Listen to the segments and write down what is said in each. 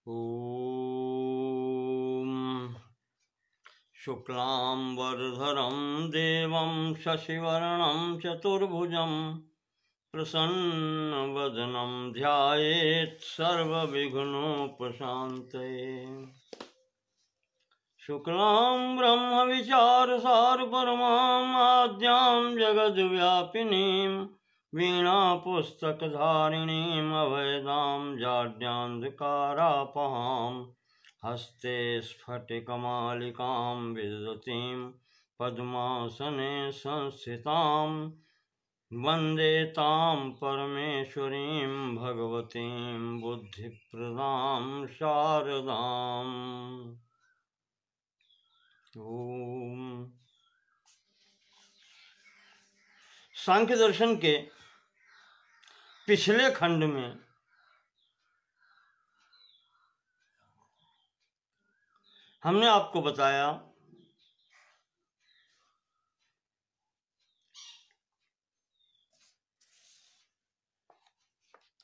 ॐ शुक्लांबरधरं देवं शशिवर्णं चतुर्भुजं प्रसन्नवदनं ध्यायेत् सर्वविघ्नोपशान्तये। शुक्लां ब्रह्मविचारसारपरमां आद्यां जगद्व्यापिनीं वीणापुस्तकधारिणीम् अभयदां जाड्यान्धकारापहां हस्ते स्फटिकमालिकां विदधतीं पद्मासने संस्थितां वन्दे तां परमेश्वरीं भगवतीं बुद्धिप्रदां शारदाम्। ओम। सांख्य दर्शन के पिछले खंड में हमने आपको बताया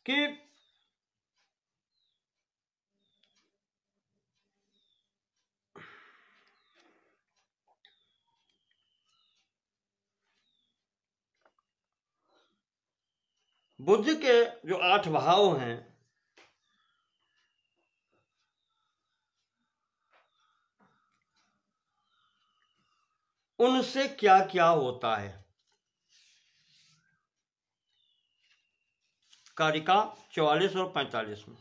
कि बुद्ध के जो 8 भाव हैं उनसे क्या क्या होता है। कारिका 44 और 45 में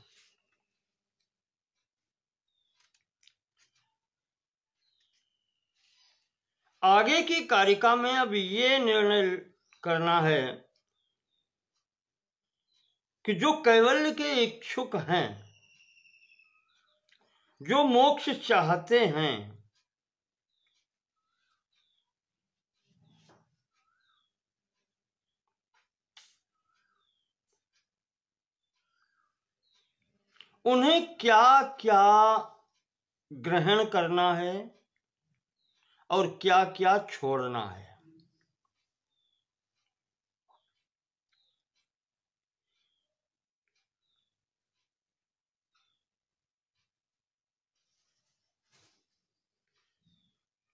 आगे की कारिका में अब ये निर्णय करना है कि जो कैवल्य के इच्छुक हैं, जो मोक्ष चाहते हैं, उन्हें क्या क्या ग्रहण करना है और क्या क्या छोड़ना है।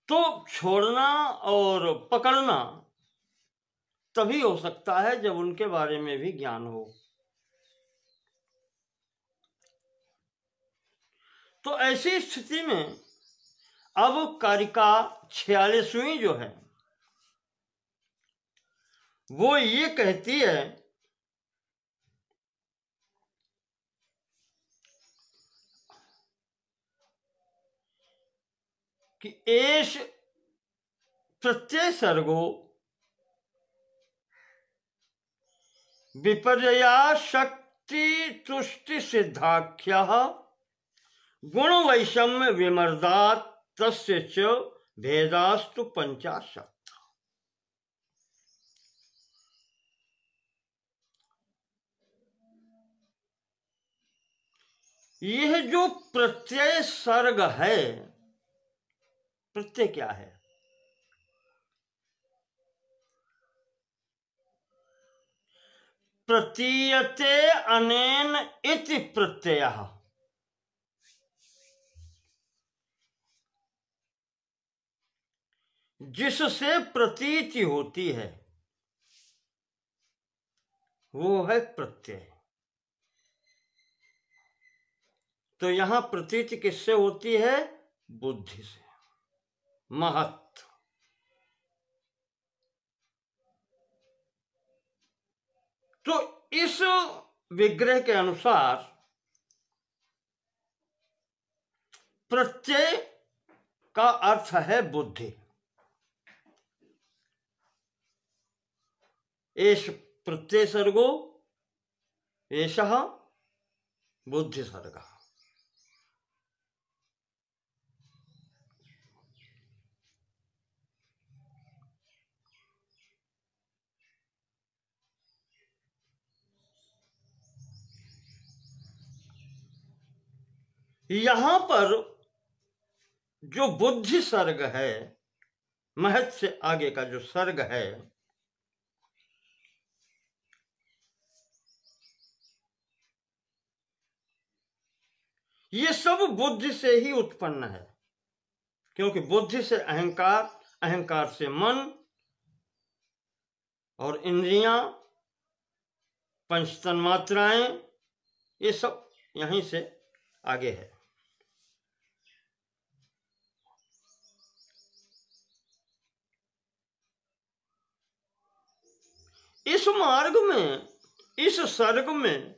तो छोड़ना और पकड़ना तभी हो सकता है जब उनके बारे में भी ज्ञान हो। तो ऐसी स्थिति में अब कारिका 46वीं जो है वो ये कहती है कि एष प्रत्यय सर्गो विपर्यया शक्ति तुष्टि सिद्धाख्यः गुण वैषम्य विमर्दात् तस्य च भेदास्तु 50। यह जो प्रत्यय सर्ग है, प्रत्यय क्या है? प्रतीयते अनेन इति प्रत्ययः। जिससे प्रतीति होती है वो है प्रत्यय। तो यहां प्रतीति किससे होती है? बुद्धि से। महत्व। तो इस विग्रह के अनुसार प्रत्यय का अर्थ है बुद्धि। एष प्रत्यय सर्गो एषः बुद्धि सर्गः। यहां पर जो बुद्धि सर्ग है, महत् से आगे का जो सर्ग है, ये सब बुद्धि से ही उत्पन्न है, क्योंकि बुद्धि से अहंकार, अहंकार से मन, और इंद्रियां, पंच तन्मात्राएं, ये सब यहीं से आगे है। इस मार्ग में, इस सर्ग में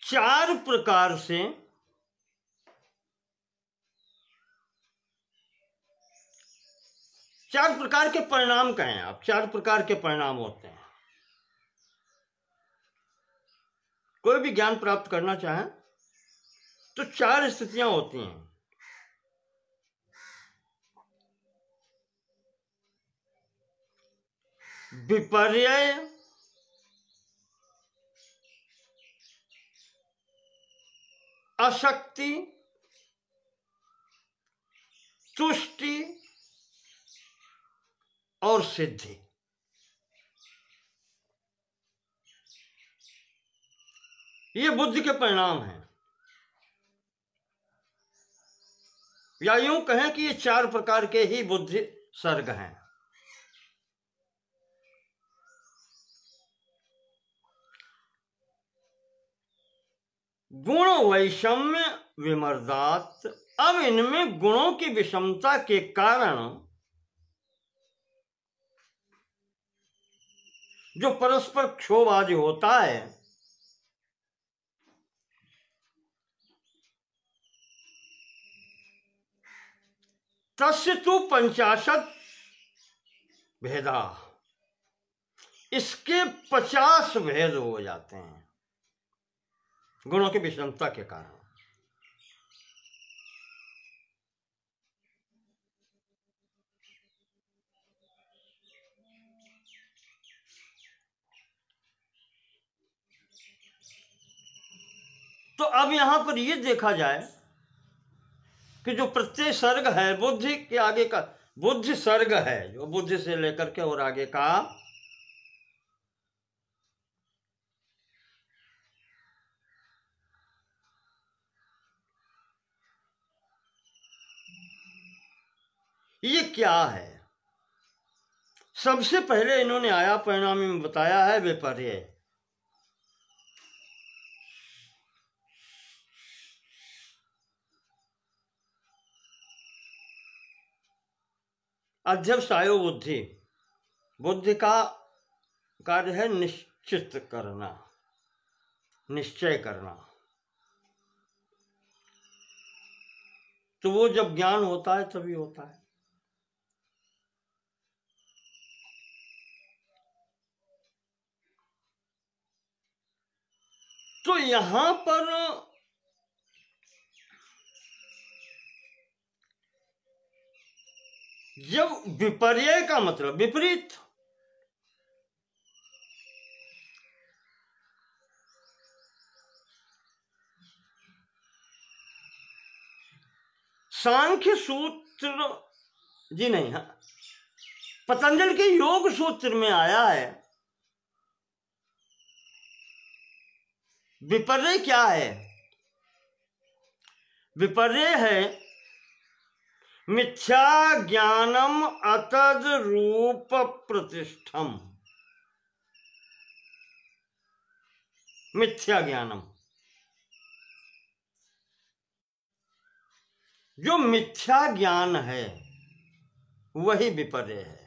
चार प्रकार से चार प्रकार के परिणाम कहें आप, चार प्रकार के परिणाम होते हैं। कोई भी ज्ञान प्राप्त करना चाहे तो चार स्थितियां होती हैं। विपर्यय, अशक्ति, तुष्टि और सिद्धि। ये बुद्धि के परिणाम हैं, या यूं कहें कि ये चार प्रकार के ही बुद्धि सर्ग हैं। गुण वैषम्य विमर्दात। अब इनमें गुणों की विषमता के कारण जो परस्पर क्षोभ आदि होता है, तस्य तु 50 भेदा, इसके 50 भेद हो जाते हैं गुणों की विषमता के कारण। तो अब यहां पर यह देखा जाए कि जो प्रत्यय सर्ग है बुद्धि के आगे का, बुद्धि सर्ग है जो बुद्धि से लेकर के और आगे का, ये क्या है। सबसे पहले इन्होंने आया परिणामी में बताया है विपर्यय। अध्यवसायो बुद्धि, बुद्धि का कार्य है निश्चित करना, निश्चय करना। तो वो जब ज्ञान होता है तभी होता है। तो यहां पर जब विपर्यय का मतलब विपरीत, सांख्य सूत्र जी नहीं, हाँ, पतंजलि के योग सूत्र में आया है विपर्यय क्या है। विपर्यय है मिथ्या ज्ञानम अतद रूप प्रतिष्ठम। मिथ्या ज्ञानम, जो मिथ्या ज्ञान है वही विपर्यय है।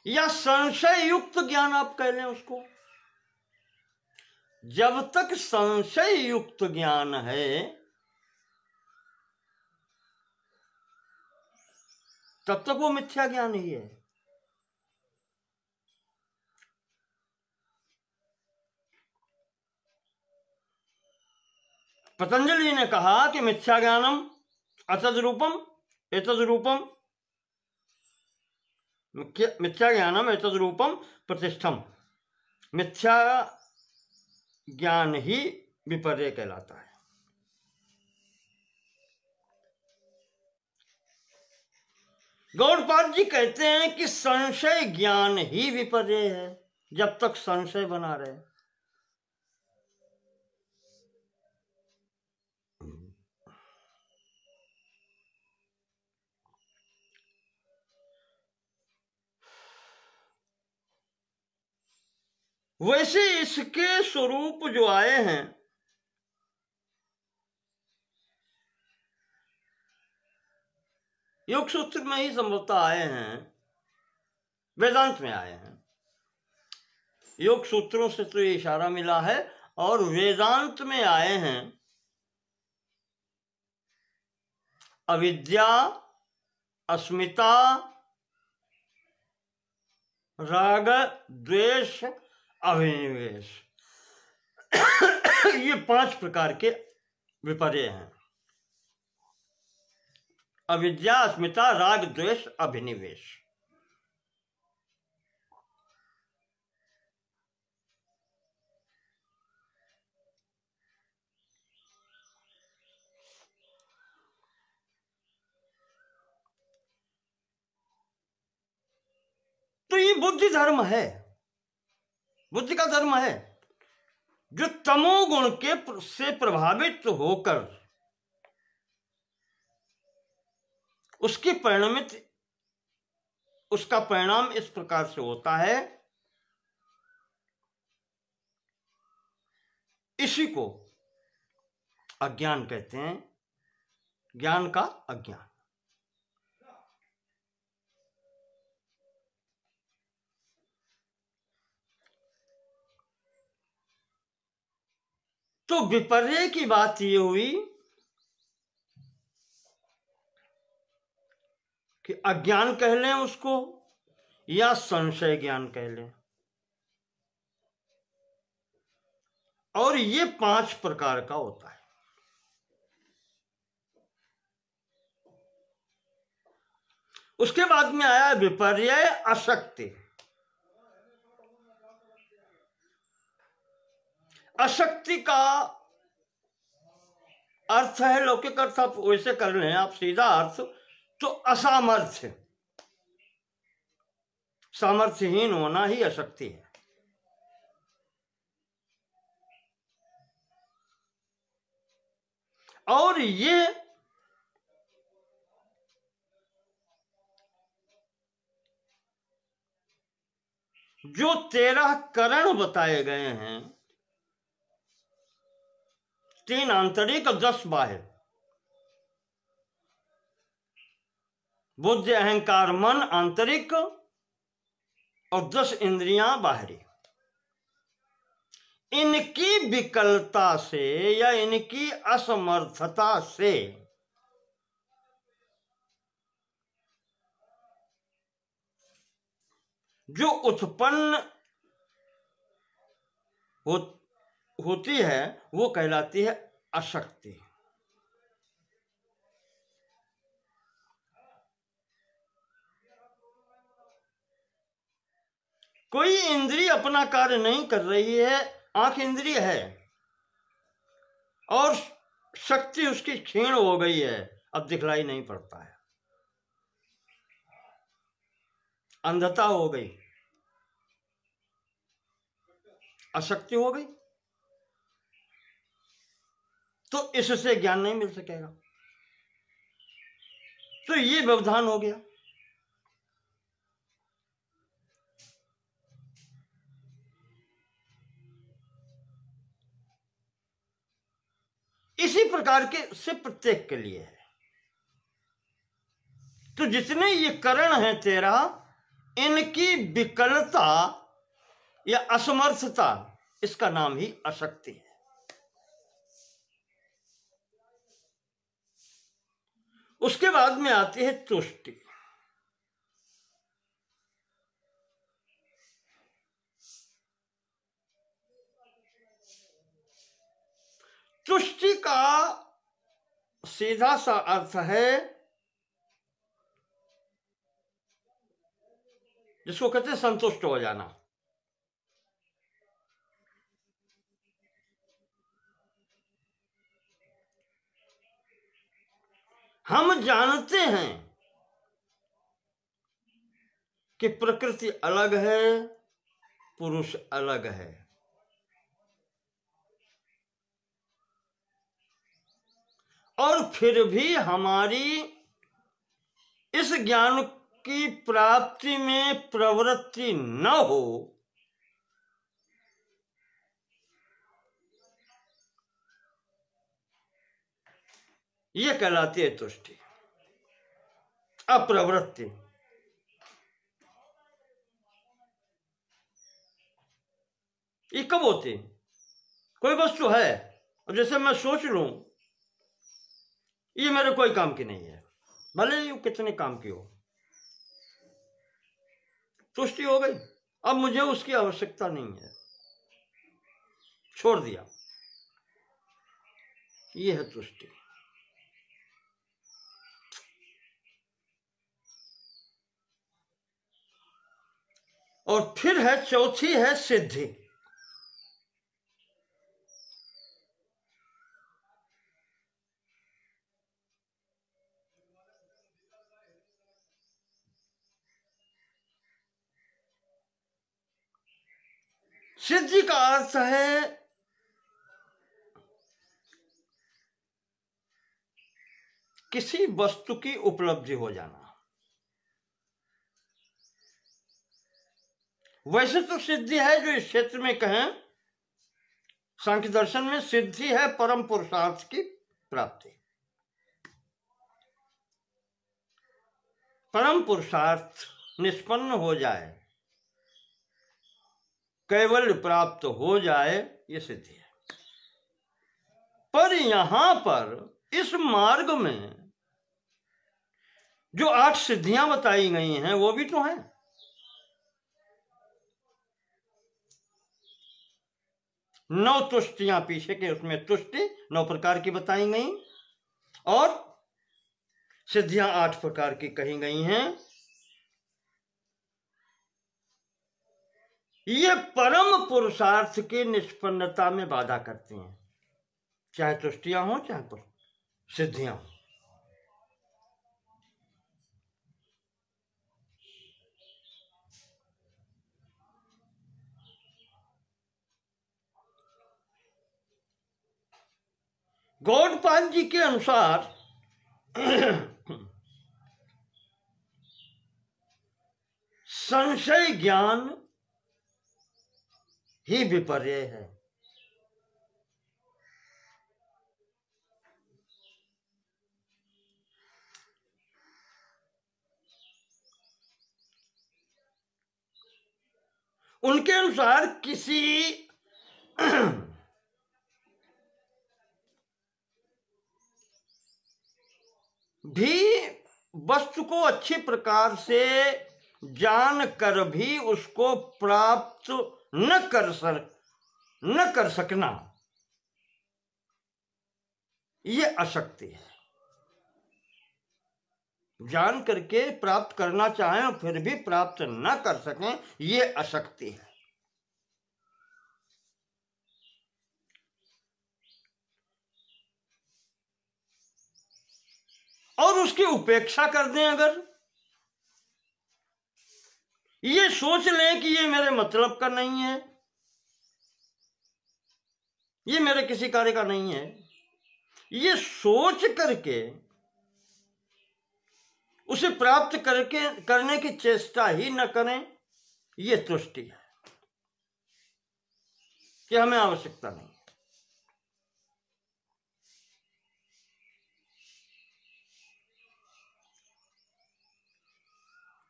या संशय युक्त ज्ञान आप कह लें उसको। जब तक संशय युक्त ज्ञान है तब तक वो मिथ्या ज्ञान ही है। पतंजलि ने कहा कि मिथ्या ज्ञानम असद रूपम एतद रूपम, मिथ्या ज्ञानम एतद् रूपम प्रतिष्ठम। मिथ्या ज्ञान ही विपर्य कहलाता है। गौड़पाद जी कहते हैं कि संशय ज्ञान ही विपर्य है, जब तक संशय बना रहे। वैसे इसके स्वरूप जो आए हैं, योग सूत्र में ही संभवतः आए हैं, वेदांत में आए हैं। योग सूत्रों से तो ये इशारा मिला है, और वेदांत में आए हैं। अविद्या, अस्मिता, राग, द्वेष, अभिनिवेश, ये 5 प्रकार के विपर्य हैं। अविद्या, अस्मिता, राग, द्वेष, अभिनिवेश। तो ये बुद्धि धर्म है, बुद्धि का धर्म है, जो तमोगुण के से प्रभावित होकर उसकी परिणमित, उसका परिणाम इस प्रकार से होता है। इसी को अज्ञान कहते हैं, ज्ञान का अज्ञान। तो विपर्य की बात ये हुई कि अज्ञान कह लें उसको, या संशय ज्ञान कह लें। और ये 5 प्रकार का होता है। उसके बाद में आया विपर्य अशक्ति। अशक्ति का अर्थ है, लौकिक अर्थ आप वैसे कर लें, आप सीधा अर्थ तो असामर्थ्य, सामर्थ्यहीन होना ही अशक्ति है। और ये जो 13 करण बताए गए हैं, 3 आंतरिक और 10 बाह्य, बुद्धि, अहंकार, मन आंतरिक और 10 इंद्रियां बाहरी, इनकी विकलता से या इनकी असमर्थता से जो उत्पन्न होती है वो कहलाती है अशक्ति। कोई इंद्रिय अपना कार्य नहीं कर रही है, आंख इंद्रिय है और शक्ति उसकी क्षीण हो गई है, अब दिखलाई नहीं पड़ता है, अंधता हो गई, अशक्ति हो गई, तो इससे ज्ञान नहीं मिल सकेगा। तो ये व्यवधान हो गया। इसी प्रकार के से प्रत्येक के लिए है। तो जितने ये करण हैं 13, इनकी विकलता या असमर्थता, इसका नाम ही अशक्ति है। उसके बाद में आती है तुष्टि। तुष्टि का सीधा सा अर्थ है जिसको कहते हैं संतुष्ट हो जाना। हम जानते हैं कि प्रकृति अलग है, पुरुष अलग है, और फिर भी हमारी इस ज्ञान की प्राप्ति में प्रवृत्ति न हो, यह कहलाती है तुष्टि, अप्रवृत्ति। ये कब होती? कोई वस्तु है और जैसे मैं सोच लूं ये मेरे कोई काम की नहीं है, भले ही कितने काम की हो, तुष्टि हो गई। अब मुझे उसकी आवश्यकता नहीं है, छोड़ दिया, ये है तुष्टि। और फिर है चौथी है सिद्धि। सिद्धि का अर्थ है किसी वस्तु की उपलब्धि हो जाना। वैसे तो सिद्धि है जो इस क्षेत्र में कहें, सांख्य दर्शन में सिद्धि है परम पुरुषार्थ की प्राप्ति। परम पुरुषार्थ निष्पन्न हो जाए, कैवल्य प्राप्त हो जाए, ये सिद्धि है। पर यहां पर इस मार्ग में जो 8 सिद्धियां बताई गई हैं वो भी तो हैं। 9 तुष्टियां पीछे के उसमें तुष्टि 9 प्रकार की बताई गई और सिद्धियां 8 प्रकार की कही गई हैं। ये परम पुरुषार्थ की निष्पन्नता में बाधा करती हैं, चाहे तुष्टियां हो चाहे सिद्धियां हो। गौड़पाद जी के अनुसार संशय ज्ञान ही विपर्य है। उनके अनुसार किसी भी वस्तु को अच्छी प्रकार से जान कर भी उसको प्राप्त न कर सकना, ये अशक्ति है। जान करके प्राप्त करना चाहें और फिर भी प्राप्त न कर सकें, ये अशक्ति है। और उसकी उपेक्षा कर दें, अगर ये सोच लें कि ये मेरे मतलब का नहीं है, ये मेरे किसी कार्य का नहीं है, ये सोच करके उसे प्राप्त करने की चेष्टा ही न करें, ये तुष्टि है कि हमें आवश्यकता नहीं।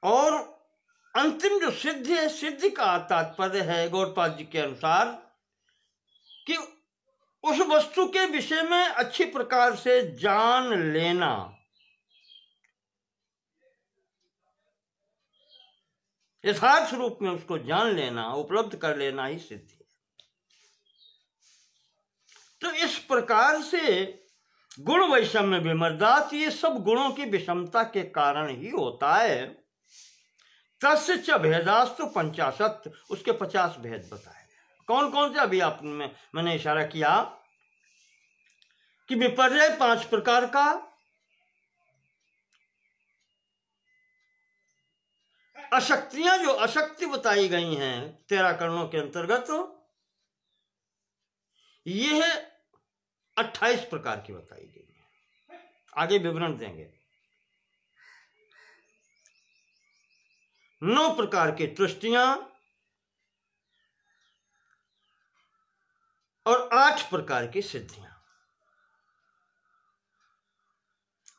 और अंतिम जो सिद्धि है, सिद्धि का तात्पर्य है गौड़पाद जी के अनुसार कि उस वस्तु के विषय में अच्छी प्रकार से जान लेना, यथार्थ रूप में उसको जान लेना, उपलब्ध कर लेना ही सिद्धि है। तो इस प्रकार से गुण वैषम्य विमर्दात, ये सब गुणों की विषमता के कारण ही होता है। तस्य च भेदास्तु 50, उसके 50 भेद बताए गए। कौन कौन से? अभी आप मैंने इशारा किया कि विपर्यय 5 प्रकार का, अशक्तियां जो अशक्ति बताई गई हैं 13 करणों के अंतर्गत, यह 28 प्रकार की बताई गई है। आगे विवरण देंगे। 9 प्रकार की तुष्टियां और 8 प्रकार की सिद्धियां।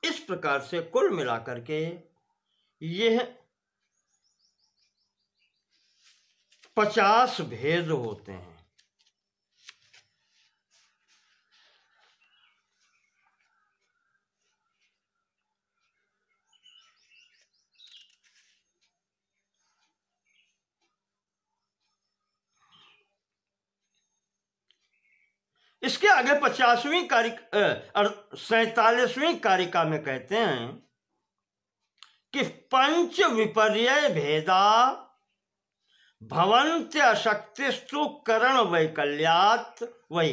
इस प्रकार से कुल मिलाकर के यह 50 भेद होते हैं। इसके आगे 50वीं कारिका 47वीं कारिका में कहते हैं कि पंच विपर्यय भेदा भवन्त्य शक्तिस्तु करण वैकल्यात् वै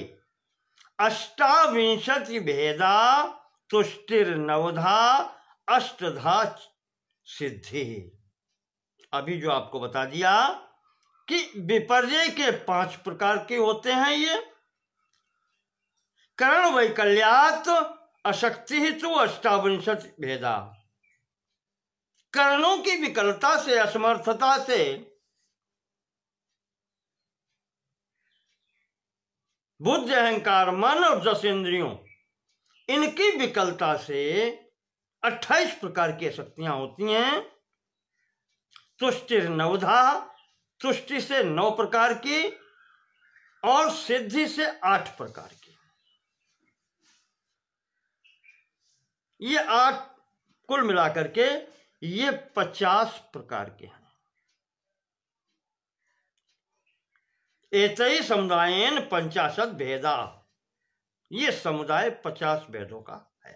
28 भेदा तुष्टिर्नवधा अष्टधा सिद्धि। अभी जो आपको बता दिया कि विपर्यय के 5 प्रकार के होते हैं, ये करण वैकल्यात् अशक्ति हेतु 28 भेदा। कर्णों की विकलता से, असमर्थता से बुद्धि, अहंकार, मन और 10 इंद्रियों, इनकी विकलता से 28 प्रकार की शक्तियां होती हैं। तुष्टिर्नवधा, तुष्टि से 9 प्रकार की और सिद्धि से 8 प्रकार की। ये 8 कुल मिलाकर के ये 50 प्रकार के हैं। एतई समुदायेन 50 भेदा, ये समुदाय 50 भेदों का है।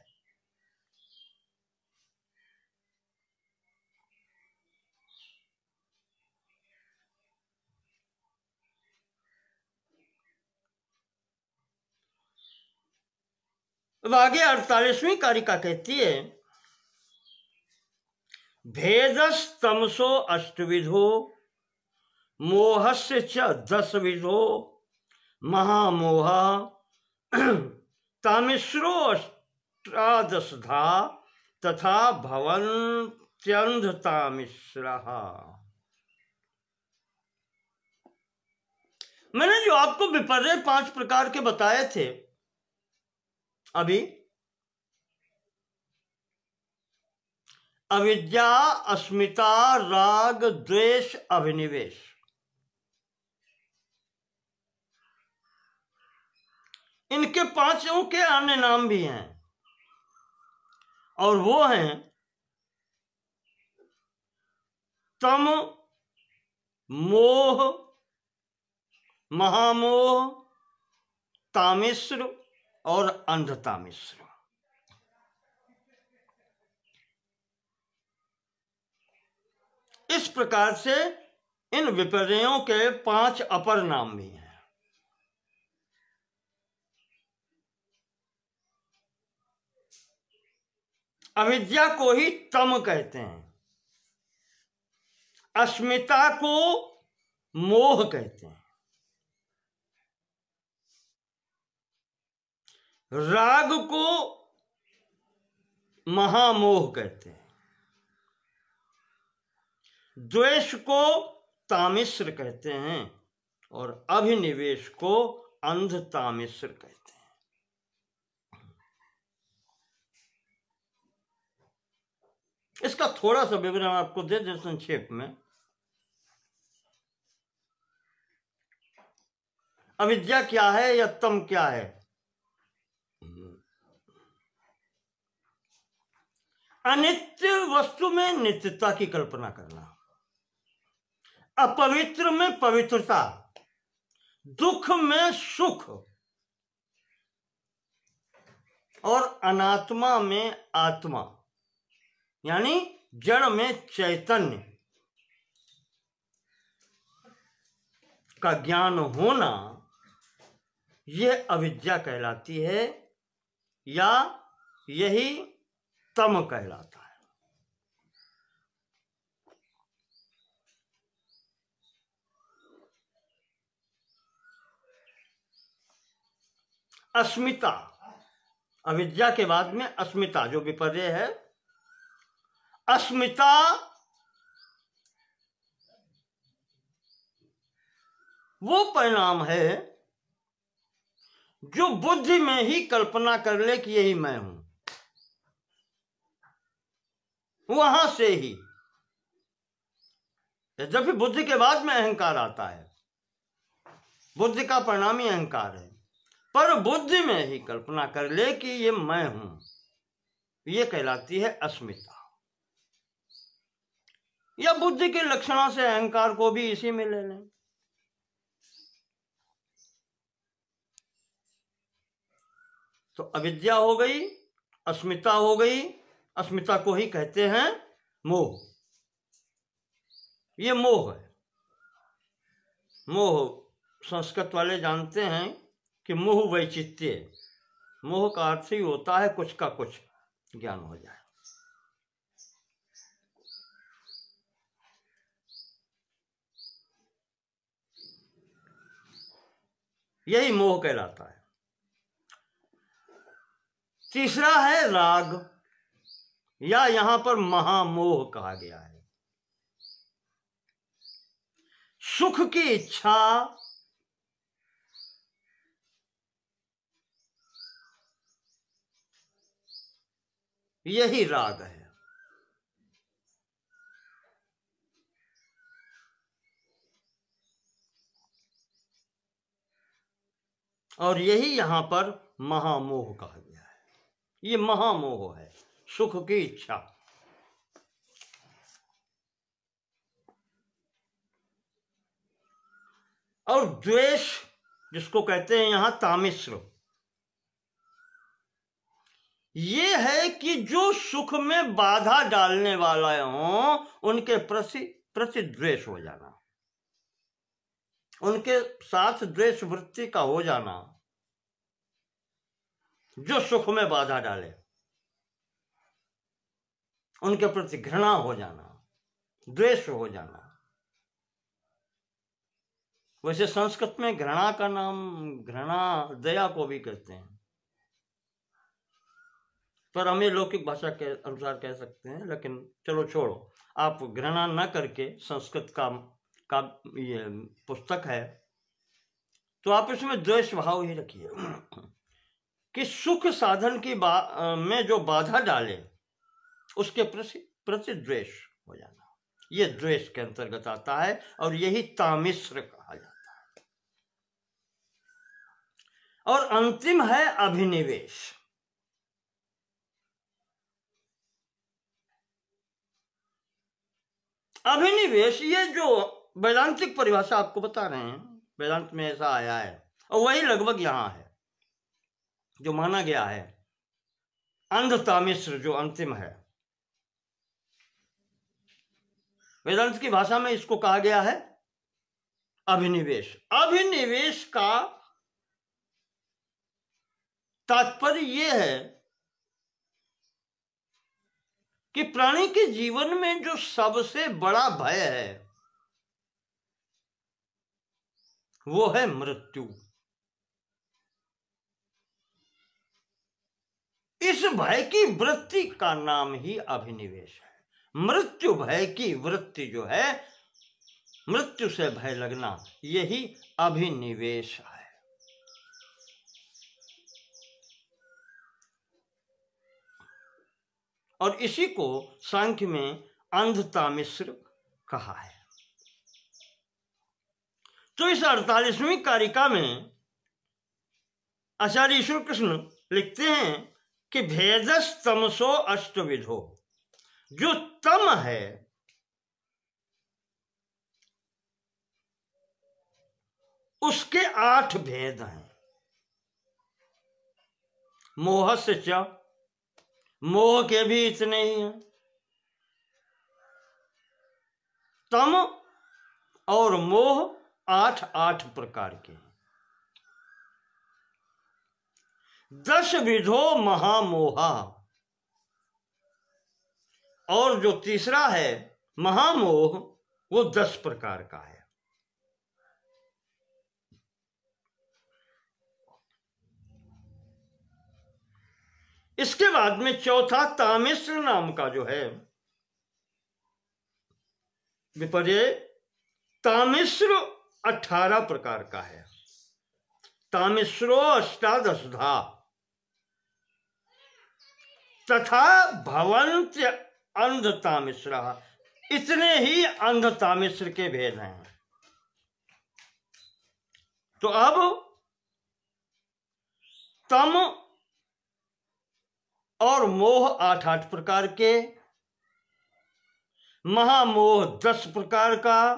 अब आगे 48वीं कारिका कहती है भेदस्तमसो 8विधो मोहस्य च 10विधो महामोह तामिश्रो 18 तथा भवन्त्यंधतामिश्रः। मैंने जो आपको विपर्यय 5 प्रकार के बताए थे अभी, अविद्या, अस्मिता, राग, द्वेष, अभिनिवेश, इनके 5 के अन्य नाम भी हैं और वो हैं तम, मोह, महामोह, तामिश्र और अंधतामिश्र। इस प्रकार से इन विपर्ययों के 5 अपर नाम भी हैं। अविद्या को ही तम कहते हैं, अस्मिता को मोह कहते हैं, राग को महामोह कहते हैं, द्वेष को तामिश्र कहते हैं और अभिनिवेश को अंधतामिश्र कहते हैं। इसका थोड़ा सा विवरण आपको दे दें संक्षेप में। अविद्या क्या है या तम क्या है? अनित्य वस्तु में नित्यता की कल्पना करना, अपवित्र में पवित्रता, दुख में सुख और अनात्मा में आत्मा, यानी जड़ में चैतन्य, का ज्ञान होना, यह अविद्या कहलाती है या यही तम कहलाता है। अस्मिता, अविद्या के बाद में अस्मिता जो विपर्य है, अस्मिता वो परिणाम है जो बुद्धि में ही कल्पना कर ले कि यही मैं हूं, वहां से ही। जब भी बुद्धि के बाद में अहंकार आता है, बुद्धि का परिणाम ही अहंकार है, पर बुद्धि में ही कल्पना कर ले कि ये मैं हूं, ये कहलाती है अस्मिता। या बुद्धि के लक्षणों से अहंकार को भी इसी में ले लें। तो अविद्या हो गई, अस्मिता हो गई, अस्मिता को ही कहते हैं मोह। ये मोह है। मोह संस्कृत वाले जानते हैं कि मोह वैचित्य, मोह का अर्थ ही होता है कुछ का कुछ ज्ञान हो जाए। यही मोह कहलाता है। तीसरा है राग, या यहां पर महामोह कहा गया है। सुख की इच्छा, यही राग है। और यही यहां पर महामोह कहा गया है। ये महामोह है, सुख की इच्छा। और द्वेष जिसको कहते हैं यहां तामिश्र, ये है कि जो सुख में बाधा डालने वाला हो उनके प्रति द्वेष हो जाना, उनके साथ द्वेष वृत्ति का हो जाना। जो सुख में बाधा डाले उनके प्रति घृणा हो जाना, द्वेष हो जाना। वैसे संस्कृत में घृणा का नाम, घृणा दया को भी कहते हैं, पर हमें लौकिक भाषा के अनुसार कह सकते हैं। लेकिन चलो छोड़ो, आप घृणा न करके, संस्कृत का ये पुस्तक है तो आप इसमें द्वेष भाव ही रखिए कि सुख साधन की में जो बाधा डाले उसके प्रति द्वेष हो जाना, ये द्वेष के अंतर्गत आता है। और यही तामिश्र कहा जाता है। और अंतिम है अभिनिवेश। अभिनिवेश, ये जो वेदांतिक परिभाषा आपको बता रहे हैं, वेदांत में ऐसा आया है और वही लगभग यहां है जो माना गया है। अंधतामिश्र जो अंतिम है, वेदांत की भाषा में इसको कहा गया है अभिनिवेश। अभिनिवेश का तात्पर्य यह है कि प्राणी के जीवन में जो सबसे बड़ा भय है वो है मृत्यु। इस भय की वृत्ति का नाम ही अभिनिवेश है। मृत्यु भय की वृत्ति जो है, मृत्यु से भय लगना, यही अभिनिवेश है। और इसी को सांख्य में अंधतामिश्र कहा है। तो इस 48वीं कारिका में आचार्य ईश्वर कृष्ण लिखते हैं कि भेदस तमसो अष्टविधो, जो तम है उसके 8 भेद हैं। मोह से च, मोह के भी इतने ही हैं। तम और मोह आठ आठ प्रकार के। 10 विधो महामोहा, और जो तीसरा है महामोह वो 10 प्रकार का है। इसके बाद में चौथा तामिश्र नाम का जो है विपर्य, तामिश्र 18 प्रकार का है। तामिश्रो अष्टादशधा तथा भवंत अंध तामिश्र, इतने ही अंध तामिश्र के भेद हैं। तो अब तम और मोह 8-8 प्रकार के, महामोह 10 प्रकार का,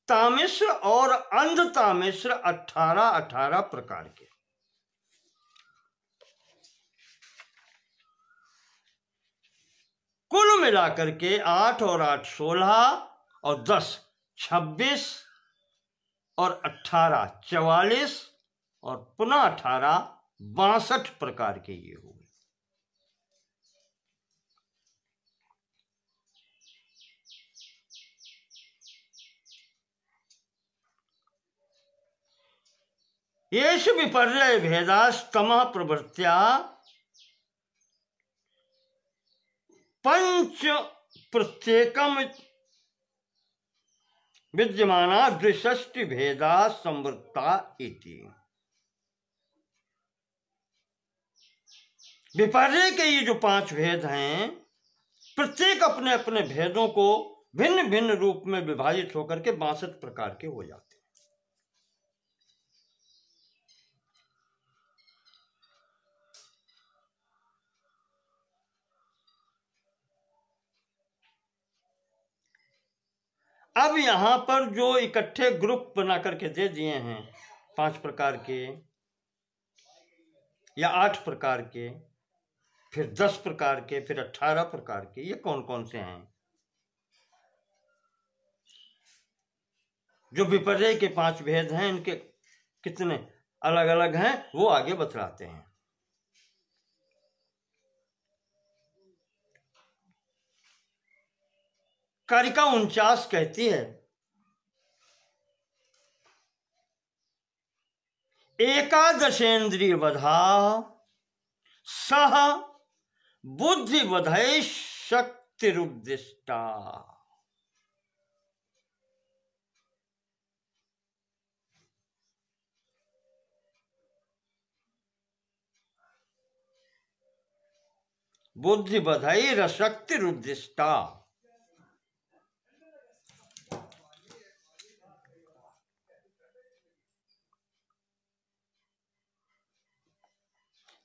तामिश्र और अंध तामिश्र 18-18 प्रकार के। कुल मिलाकर के 8 और 8 16 और 10 26 और 18 44 और पुनः 18 62 प्रकार के ये हुए। येष विपर्य भेदास्तमः प्रवृत्त्या पंच प्रत्येकम विद्यमाना द्विषष्टि भेदा संवृत्ता इति। विपर्य के ये जो 5 भेद हैं, प्रत्येक अपने अपने भेदों को भिन्न भिन्न रूप में विभाजित होकर के 62 प्रकार के हो जाते हैं। अब यहां पर जो इकट्ठे ग्रुप बना करके दे दिए हैं 5 प्रकार के या 8 प्रकार के, फिर 10 प्रकार के, फिर 18 प्रकार के, ये कौन कौन से हैं? जो विपर्य के 5 भेद हैं, इनके कितने अलग अलग हैं वो आगे बतलाते हैं। कारिका 49 कहती है, एकादशेन्द्रिय वधा सह बुद्धि वधै शक्तिरुद्दिष्टा। बुद्धि वधै शक्तिरुद्दिष्टा।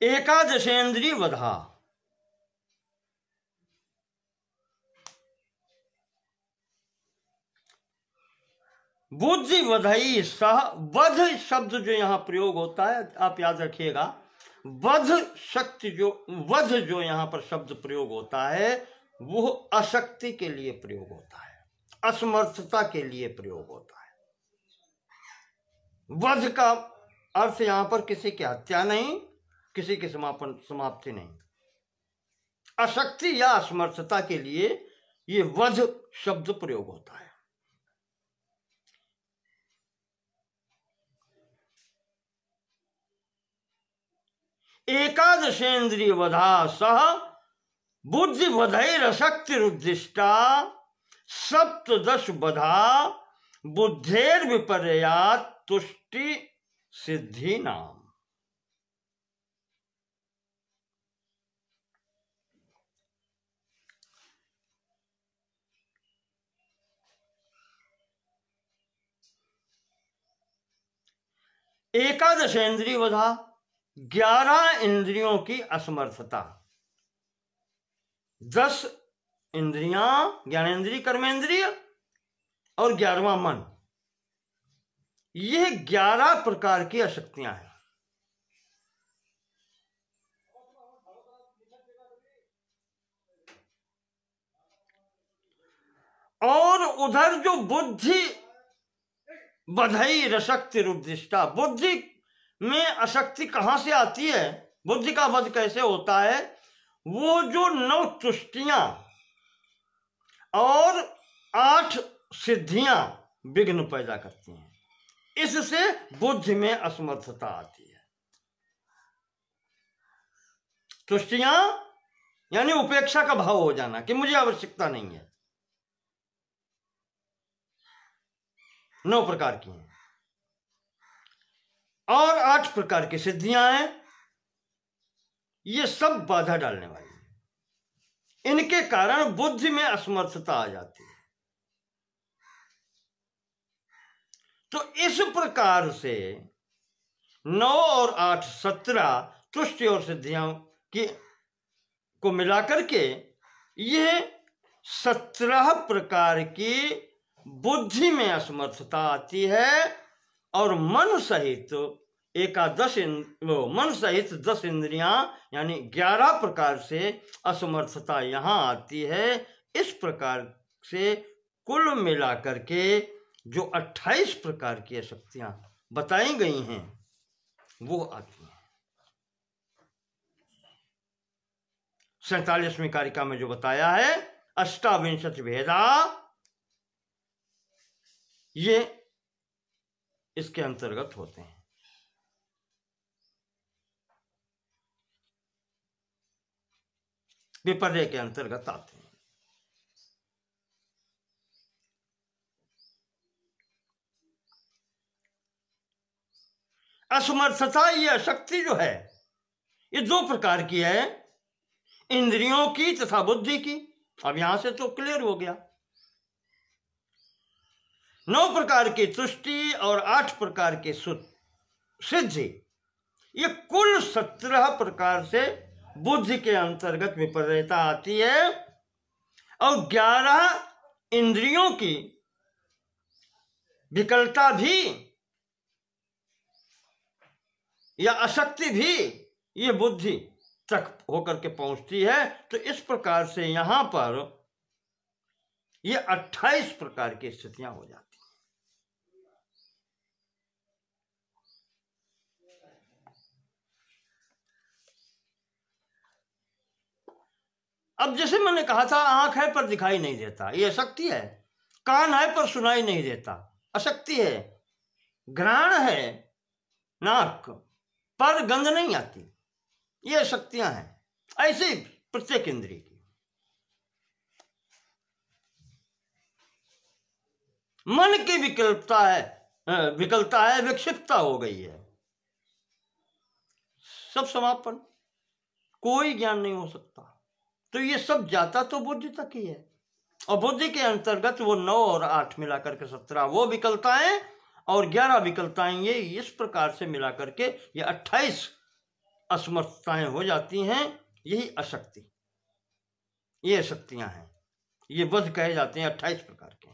एकादशेन्द्रिय वधा, बुद्धि वधई सह, वध शब्द जो यहां प्रयोग होता है आप याद रखिएगा, वध शक्ति जो, वध जो यहां पर शब्द प्रयोग होता है वो अशक्ति के लिए प्रयोग होता है, असमर्थता के लिए प्रयोग होता है। वध का अर्थ यहां पर किसी की हत्या नहीं, किसी की समाप्ति नहीं, अशक्ति या असमर्थता के लिए ये वध शब्द प्रयोग होता है। एकादशेन्द्रिय वधा सह बुद्धि वधैरशक्तिरुद्दिष्टा सप्तदश वधा बुद्धेर विपर्यात् तुष्टि सिद्धि नाम। एकादशेन्द्रिय वधा, 11 इंद्रियों की असमर्थता, 10 इंद्रियां, ज्ञानेन्द्रिय, कर्मेंद्रिय और 11वां मन, यह 11 प्रकार की अशक्तियां हैं। और उधर जो बुद्धि बधई रशक्ति रुद्धिष्टा, बुद्धि में अशक्ति कहां से आती है, बुद्धि का वध कैसे होता है, वो जो 9 तुष्टियां और 8 सिद्धियां विघ्न पैदा करती हैं, इससे बुद्धि में असमर्थता आती है। तुष्टियां यानी उपेक्षा का भाव हो जाना कि मुझे आवश्यकता नहीं है, 9 प्रकार की हैं, और 8 प्रकार की सिद्धियां हैं। ये सब बाधा डालने वाली है, इनके कारण बुद्धि में असमर्थता आ जाती है। तो इस प्रकार से 9 और 8 17 तुष्टि और सिद्धियां की को मिलाकर के ये 17 प्रकार की बुद्धि में असमर्थता आती है, और मन सहित मन सहित 10 इंद्रियां यानी 11 प्रकार से असमर्थता यहां आती है। इस प्रकार से कुल मिलाकर के जो 28 प्रकार की शक्तियां बताई गई हैं वो आती हैं। 47वीं कारिका में जो बताया है 28 भेदा, ये इसके अंतर्गत होते हैं। विपर्य के अंतर्गत आते हैं। असमर्थता, ये अशक्ति जो है, ये 2 प्रकार की है, इंद्रियों की तथा बुद्धि की। अब यहां से तो क्लियर हो गया। 9 प्रकार की तुष्टि और 8 प्रकार की सिद्धि, ये कुल 17 प्रकार से बुद्धि के अंतर्गत विपर्यता आती है, और 11 इंद्रियों की विकलता भी या अशक्ति भी ये बुद्धि तक होकर के पहुंचती है। तो इस प्रकार से यहां पर ये 28 प्रकार की स्थितियां हो जाती हैं। अब जैसे मैंने कहा था, आंख है पर दिखाई नहीं देता, ये अशक्ति है। कान है पर सुनाई नहीं देता, अशक्ति है। घ्राण है नाक पर गंध नहीं आती, ये शक्तियां हैं। ऐसे प्रत्येक इंद्रिय की। मन की विकल्पता है, विक्षिप्तता हो गई है, सब समापन, कोई ज्ञान नहीं हो सकता। तो ये सब जाता तो बुद्धि तक ही है, और बुद्धि के अंतर्गत वो 9 और 8 मिलाकर के 17 वो विकलताएं, और 11 विकलताएं ये इस प्रकार से मिलाकर के ये 28 असमर्थताएं हो जाती हैं। यही अशक्ति, ये शक्तियां हैं, ये बध कहे जाते हैं, 28 प्रकार के हैं।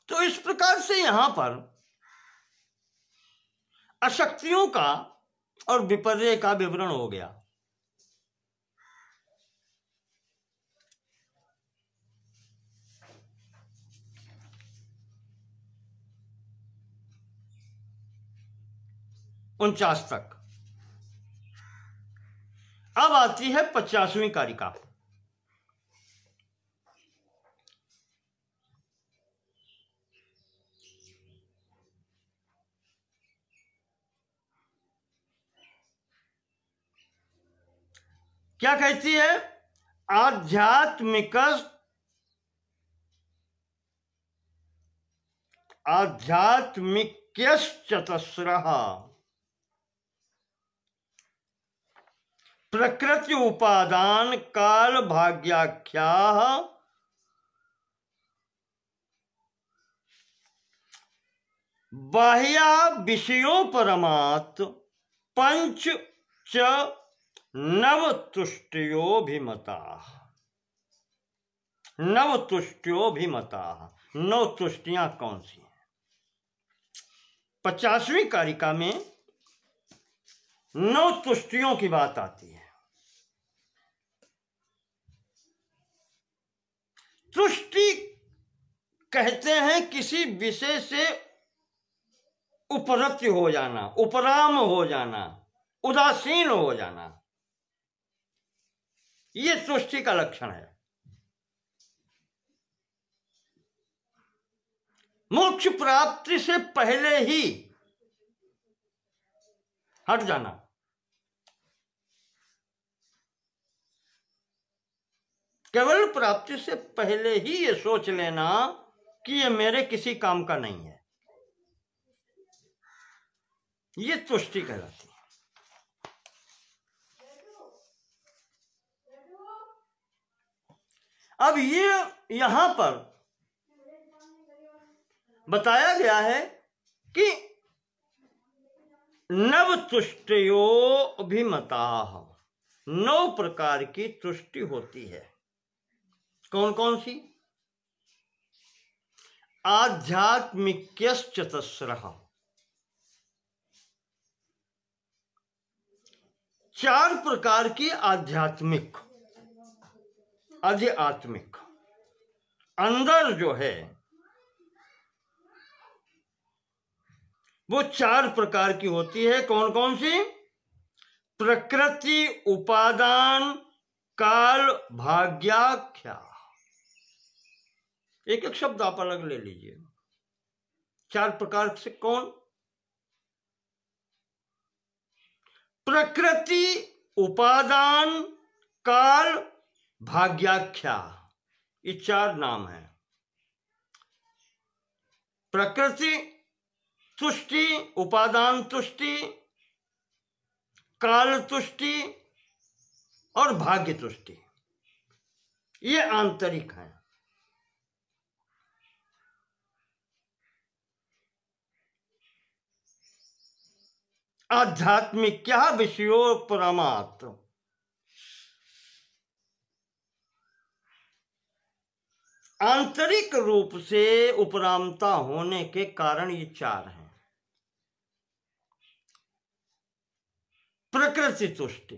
तो इस प्रकार से यहां पर अशक्तियों का और विपर्य का विवरण हो गया। उनचास तक। अब आती है 50वीं कारिका। क्या कहती है? आध्यात्मिक्यश्चतस्रः प्रकृति उपादान काल भाग्याख्याः बाह्या विषयों परमात् पंच च नव तुष्टियोभिमता। नव तुष्टियो भी मता। 9 तुष्टियां कौन सी हैं? 50वीं कारिका में 9 तुष्टियों की बात आती है। तुष्टि कहते हैं किसी विषय से उपरति हो जाना, उपराम हो जाना, उदासीन हो जाना, ये तुष्टि का लक्षण है। मोक्ष प्राप्ति से पहले ही हट जाना, केवल प्राप्ति से पहले ही ये सोच लेना कि ये मेरे किसी काम का नहीं है, ये तुष्टि कहलाती है। अब ये यहां पर बताया गया है कि नव तुष्टयो अभिमता, 9 प्रकार की तुष्टि होती है। कौन कौन सी? आध्यात्मिक्यश्चतस्रः, 4 प्रकार की आध्यात्मिक, आध्यात्मिक अंदर जो है वो 4 प्रकार की होती है। कौन कौन सी? प्रकृति, उपादान, काल, भाग्याख्या। एक एक शब्द आप अलग ले लीजिए। 4 प्रकार से कौन? प्रकृति, उपादान, काल, भाग्याख्या, ये 4 नाम हैं। प्रकृति तुष्टि, उपादान तुष्टि, काल तुष्टि और भाग्य तुष्टि, ये आंतरिक हैं। आध्यात्मिक क्या विषयो परमात्म, आंतरिक रूप से उपरामता होने के कारण ये 4 हैं। प्रकृति तुष्टि,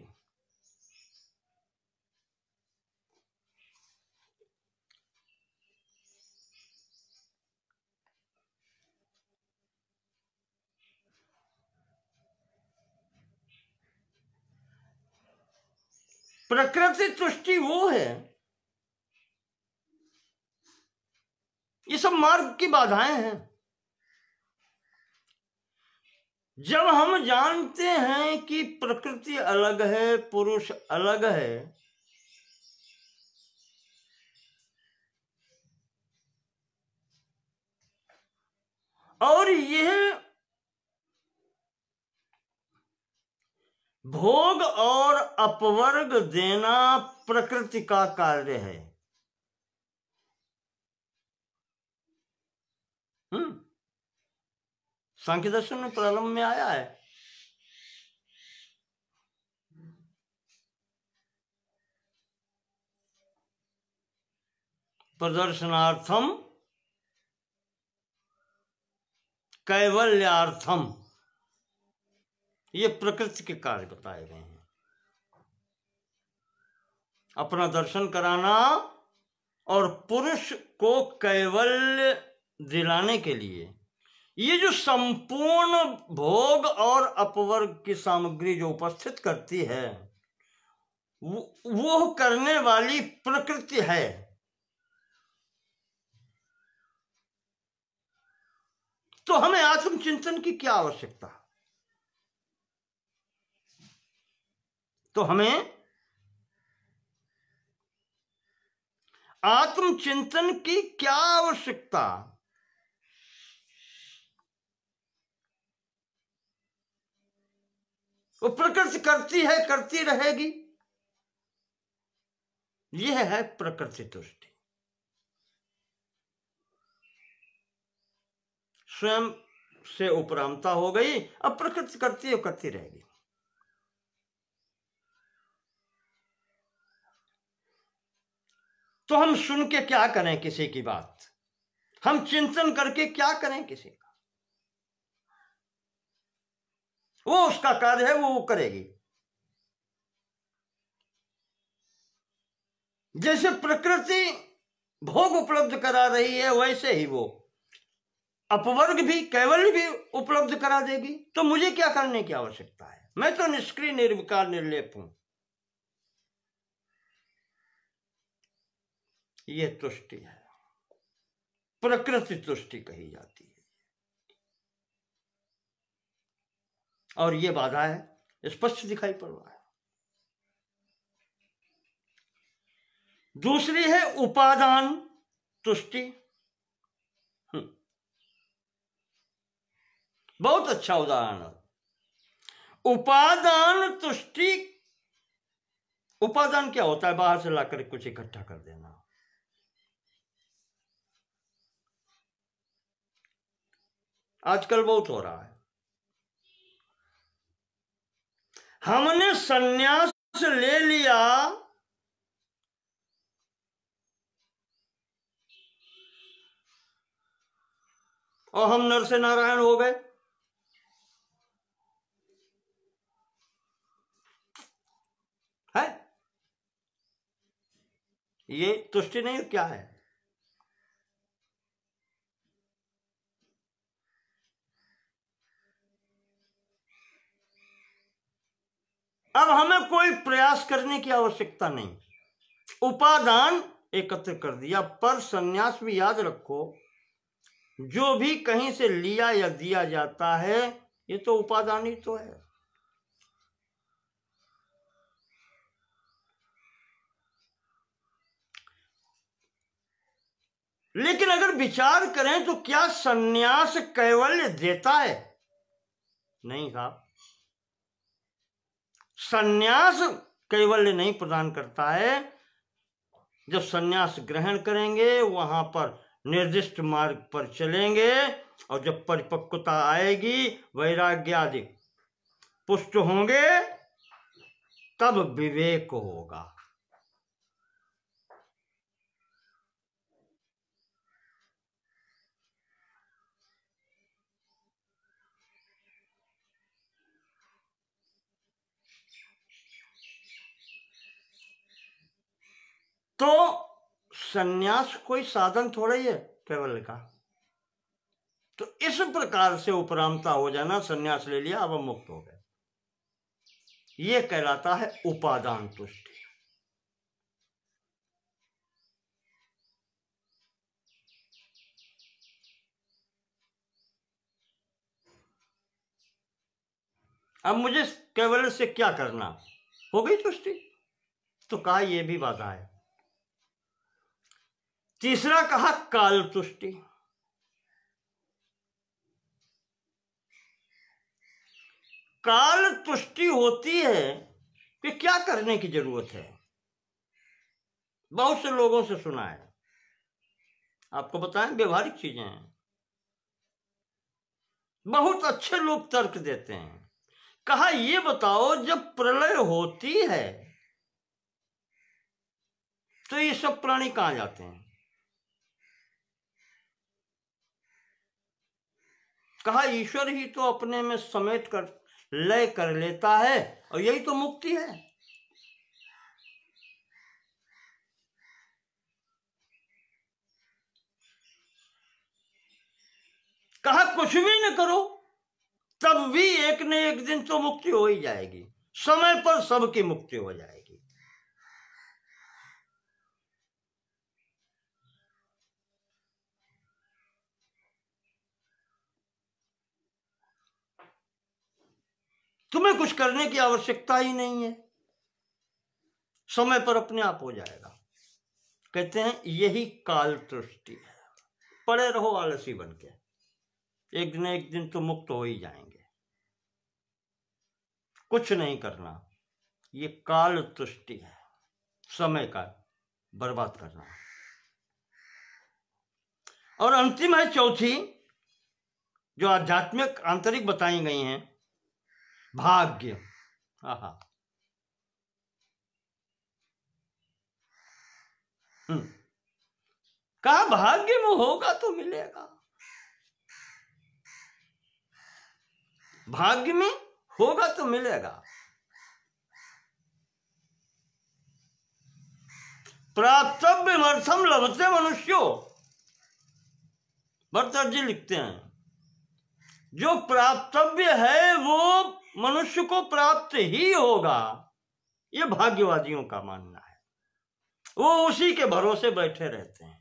प्रकृति तुष्टि वो है, ये सब मार्ग की बाधाएं हैं। जब हम जानते हैं कि प्रकृति अलग है, पुरुष अलग है, और यह भोग और अपवर्ग देना प्रकृति का कार्य है। सांख्य दर्शन में प्रारंभ में आया है। प्रदर्शनार्थम कैवल्यार्थम, ये प्रकृति के कार्य बताए गए हैं। अपना दर्शन कराना और पुरुष को कैवल्य दिलाने के लिए ये जो संपूर्ण भोग और अपवर्ग की सामग्री जो उपस्थित करती है वो करने वाली प्रकृति है। तो हमें आत्मचिंतन की क्या आवश्यकता? तो हमें आत्मचिंतन की क्या आवश्यकता? वो प्रकृति करती है, करती रहेगी। यह है प्रकृति तुष्टि। स्वयं से उपरामता हो गई, अब प्रकृति करती है, करती रहेगी। तो हम सुन के क्या करें किसी की बात, हम चिंतन करके क्या करें किसी का। वो उसका कार्य है, वो करेगी। जैसे प्रकृति भोग उपलब्ध करा रही है, वैसे ही वो अपवर्ग भी, कैवल्य भी उपलब्ध करा देगी। तो मुझे क्या करने की आवश्यकता है? मैं तो निष्क्रिय, निर्विकार, निर्लेप हूं। ये तुष्टि है, प्रकृति तुष्टि कही जाती है। और ये बाधा है, स्पष्ट दिखाई पड़ रहा है। दूसरी है उपादान तुष्टि। बहुत अच्छा उदाहरण है उपादान तुष्टि। उपादान क्या होता है? बाहर से लाकर कुछ इकट्ठा कर देना। आजकल बहुत हो रहा है। हमने संन्यास ले लिया और हम नर से नारायण हो गए। है ये तुष्टि नहीं, क्या है? अब हमें कोई प्रयास करने की आवश्यकता नहीं। उपादान एकत्र कर दिया। पर संन्यास भी याद रखो, जो भी कहीं से लिया या दिया जाता है, ये तो उपादान ही तो है। लेकिन अगर विचार करें तो क्या संन्यास कैवल्य देता है? नहीं साहब, संन्यास कैवल्य नहीं प्रदान करता है। जब संन्यास ग्रहण करेंगे, वहां पर निर्दिष्ट मार्ग पर चलेंगे, और जब परिपक्वता आएगी, वैराग्य आदि पुष्ट होंगे, तब विवेक होगा। तो संन्यास कोई साधन थोड़ा ही है कैवल्य का। तो इस प्रकार से उपरामता हो जाना, संन्यास ले लिया, अब हम मुक्त हो गए, ये कहलाता है उपादान तुष्टि। अब मुझे कैवल्य से क्या करना? हो गई तुष्टि। तो कहा यह भी बाधा है। तीसरा कहा काल तुष्टि। काल तुष्टि होती है कि क्या करने की जरूरत है। बहुत से लोगों से सुना है, आपको बताएं, व्यवहारिक चीजें हैं। बहुत अच्छे लोग तर्क देते हैं। कहा ये बताओ, जब प्रलय होती है तो ये सब प्राणी कहां जाते हैं? कहा ईश्वर ही तो अपने में समेट कर लय कर लेता है, और यही तो मुक्ति है। कहा कुछ भी न करो, तब भी एक न एक दिन तो मुक्ति हो ही जाएगी। समय पर सबकी मुक्ति हो जाएगी। तुम्हें कुछ करने की आवश्यकता ही नहीं है, समय पर अपने आप हो जाएगा। कहते हैं यही काल तुष्टि है। पड़े रहो आलसी बन के, एक दिन तो मुक्त हो ही जाएंगे। कुछ नहीं करना, ये काल तुष्टि है, समय का बर्बाद करना। और अंतिम है चौथी, जो आध्यात्मिक आंतरिक बताई गई हैं, भाग्य। कहा भाग्य में होगा तो मिलेगा, भाग्य में होगा तो मिलेगा। प्राप्तव्यमर्थम लभते मनुष्यो, भरतर्जी जी लिखते हैं, जो प्राप्तव्य है वो मनुष्य को प्राप्त ही होगा, ये भाग्यवादियों का मानना है। वो उसी के भरोसे बैठे रहते हैं,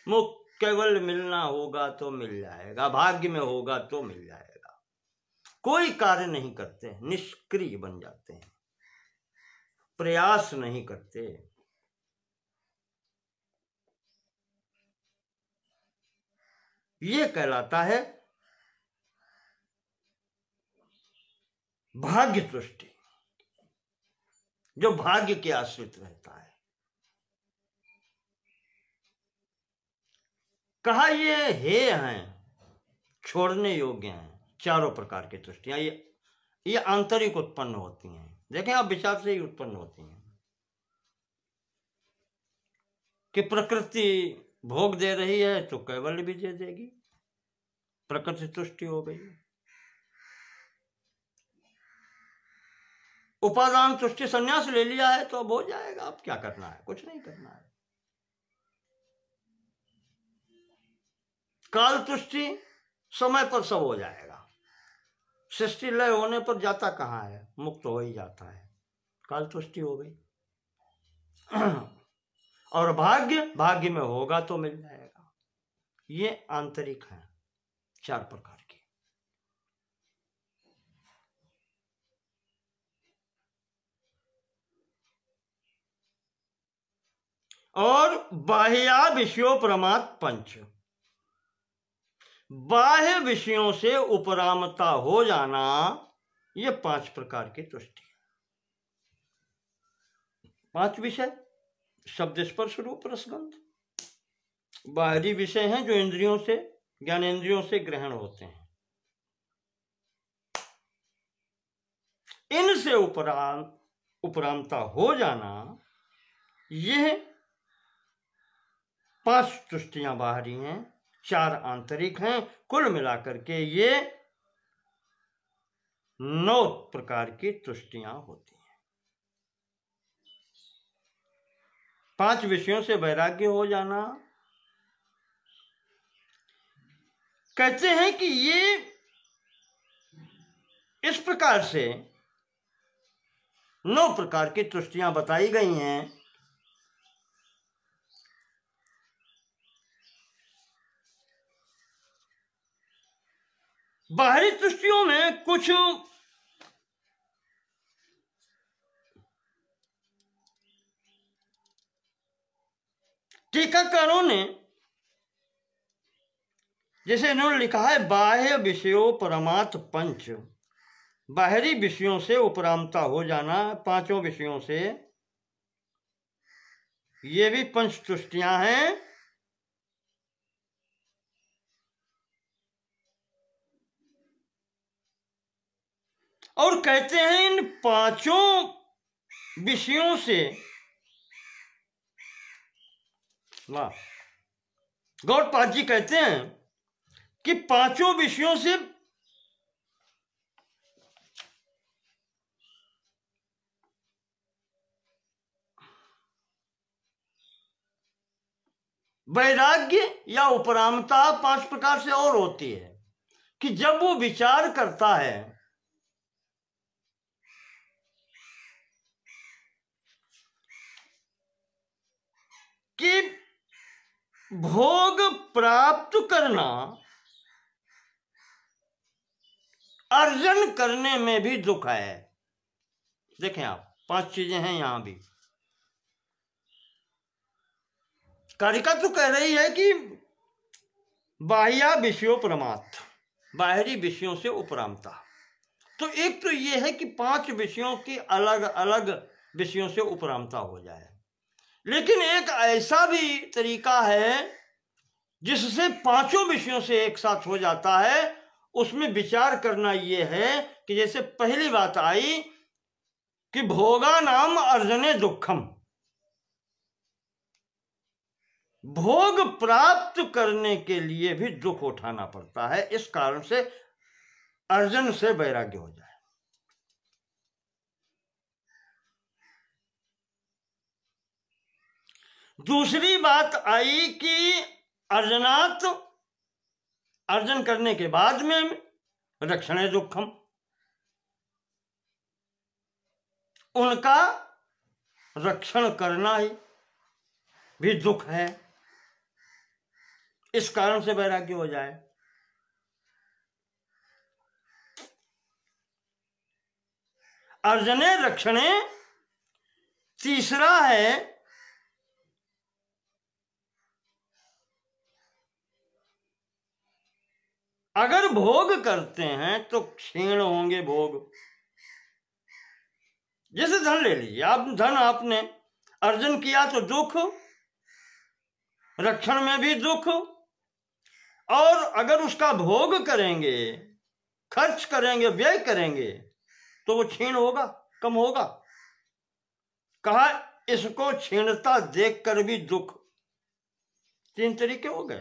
वो केवल मिलना होगा तो मिल जाएगा, भाग्य में होगा तो मिल जाएगा, कोई कार्य नहीं करते, निष्क्रिय बन जाते हैं, प्रयास नहीं करते। ये कहलाता है भाग्य तुष्टि, जो भाग्य के आश्रित रहता है। कहा ये हे हैं, छोड़ने योग्य हैं चारों प्रकार की तुष्टियां, ये आंतरिक उत्पन्न होती हैं। देखें आप, विचार से ही उत्पन्न होती हैं कि प्रकृति भोग दे रही है तो कैवल्य भी दे देगी, प्रकृति तुष्टि हो गई। उपादान तुष्टि संन्यास ले लिया है तो अब हो जाएगा, अब क्या करना है, कुछ नहीं करना है। काल तुष्टि, समय पर सब हो जाएगा, सृष्टि लय होने पर जाता कहाँ है, मुक्त हो ही जाता है, काल तुष्टि हो गई। और भाग्य में होगा तो मिल जाएगा, ये आंतरिक है चार प्रकार की। और बाह्या विषयों प्रमाद पंच, बाह्य विषयों से उपरामता हो जाना, ये पांच प्रकार की तुष्टि। पांच विषय, शब्द स्पर्श रूप रसगंध, बाहरी विषय हैं जो इंद्रियों से, ज्ञानेंद्रियों से ग्रहण होते हैं, इनसे उपरामता हो जाना, यह पांच तुष्टियां बाहरी हैं, चार आंतरिक हैं, कुल मिलाकर के ये 9 प्रकार की तुष्टियां होती हैं। पांच विषयों से वैराग्य हो जाना, कहते हैं कि ये इस प्रकार से 9 प्रकार की तुष्टियां बताई गई हैं। बाहरी तुष्टियों में कुछ टीकाकारों ने, जैसे इन्होंने लिखा है, बाह्य विषयों परमार्थ पंच, बाहरी विषयों से उपरामता हो जाना, पांचों विषयों से, ये भी पंच तुष्टियां हैं। और कहते हैं इन पांचों विषयों से, वाह, गौड़पाद जी कहते हैं कि पांचों विषयों से वैराग्य या उपरामता पांच प्रकार से और होती है कि जब वो विचार करता है कि भोग प्राप्त करना अर्जन करने में भी दुख है। देखें आप, पांच चीजें हैं यहां भी। कारिका तो कह रही है कि बाह्या विषयों परमार्थ, बाहरी विषयों से उपरामता। तो एक तो यह है कि पांच विषयों की अलग अलग विषयों से उपरामता हो जाए, लेकिन एक ऐसा भी तरीका है जिससे पांचों विषयों से एक साथ हो जाता है। उसमें विचार करना यह है कि जैसे पहली बात आई कि भोगा नाम अर्जने दुखम, भोग प्राप्त करने के लिए भी दुख उठाना पड़ता है। इस कारण से अर्जन से वैराग्य हो जाए। दूसरी बात आई कि अर्जनात्, अर्जन करने के बाद में रक्षणे दुखम, उनका रक्षण करना ही भी दुख है। इस कारण से वैराग्य हो जाए। अर्जने रक्षणे तीसरा है अगर भोग करते हैं तो क्षीण होंगे भोग। जैसे धन ले लीजिए आप, धन आपने अर्जन किया तो दुख, रक्षण में भी दुख, और अगर उसका भोग करेंगे, खर्च करेंगे, व्यय करेंगे तो वो क्षीण होगा, कम होगा। कहा इसको क्षीणता देखकर भी दुख। तीन तरीके हो गए।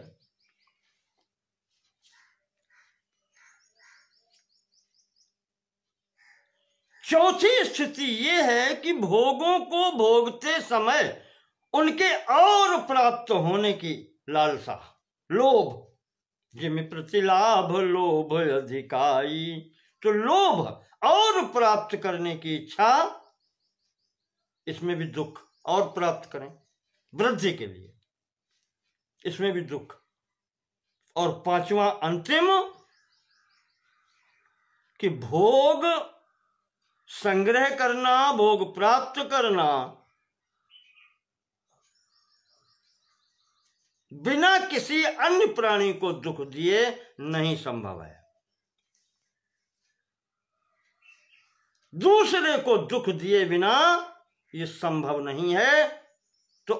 चौथी स्थिति यह है कि भोगों को भोगते समय उनके और प्राप्त होने की लालसा, लोभ, जिम्मे प्रतिलाभ लोभ अधिकाई, तो लोभ और प्राप्त करने की इच्छा, इसमें भी दुख। और प्राप्त करें वृद्धि के लिए, इसमें भी दुख। और पांचवा अंतिम कि भोग संग्रह करना, भोग प्राप्त करना बिना किसी अन्य प्राणी को दुख दिए नहीं संभव है। दूसरे को दुख दिए बिना ये संभव नहीं है। तो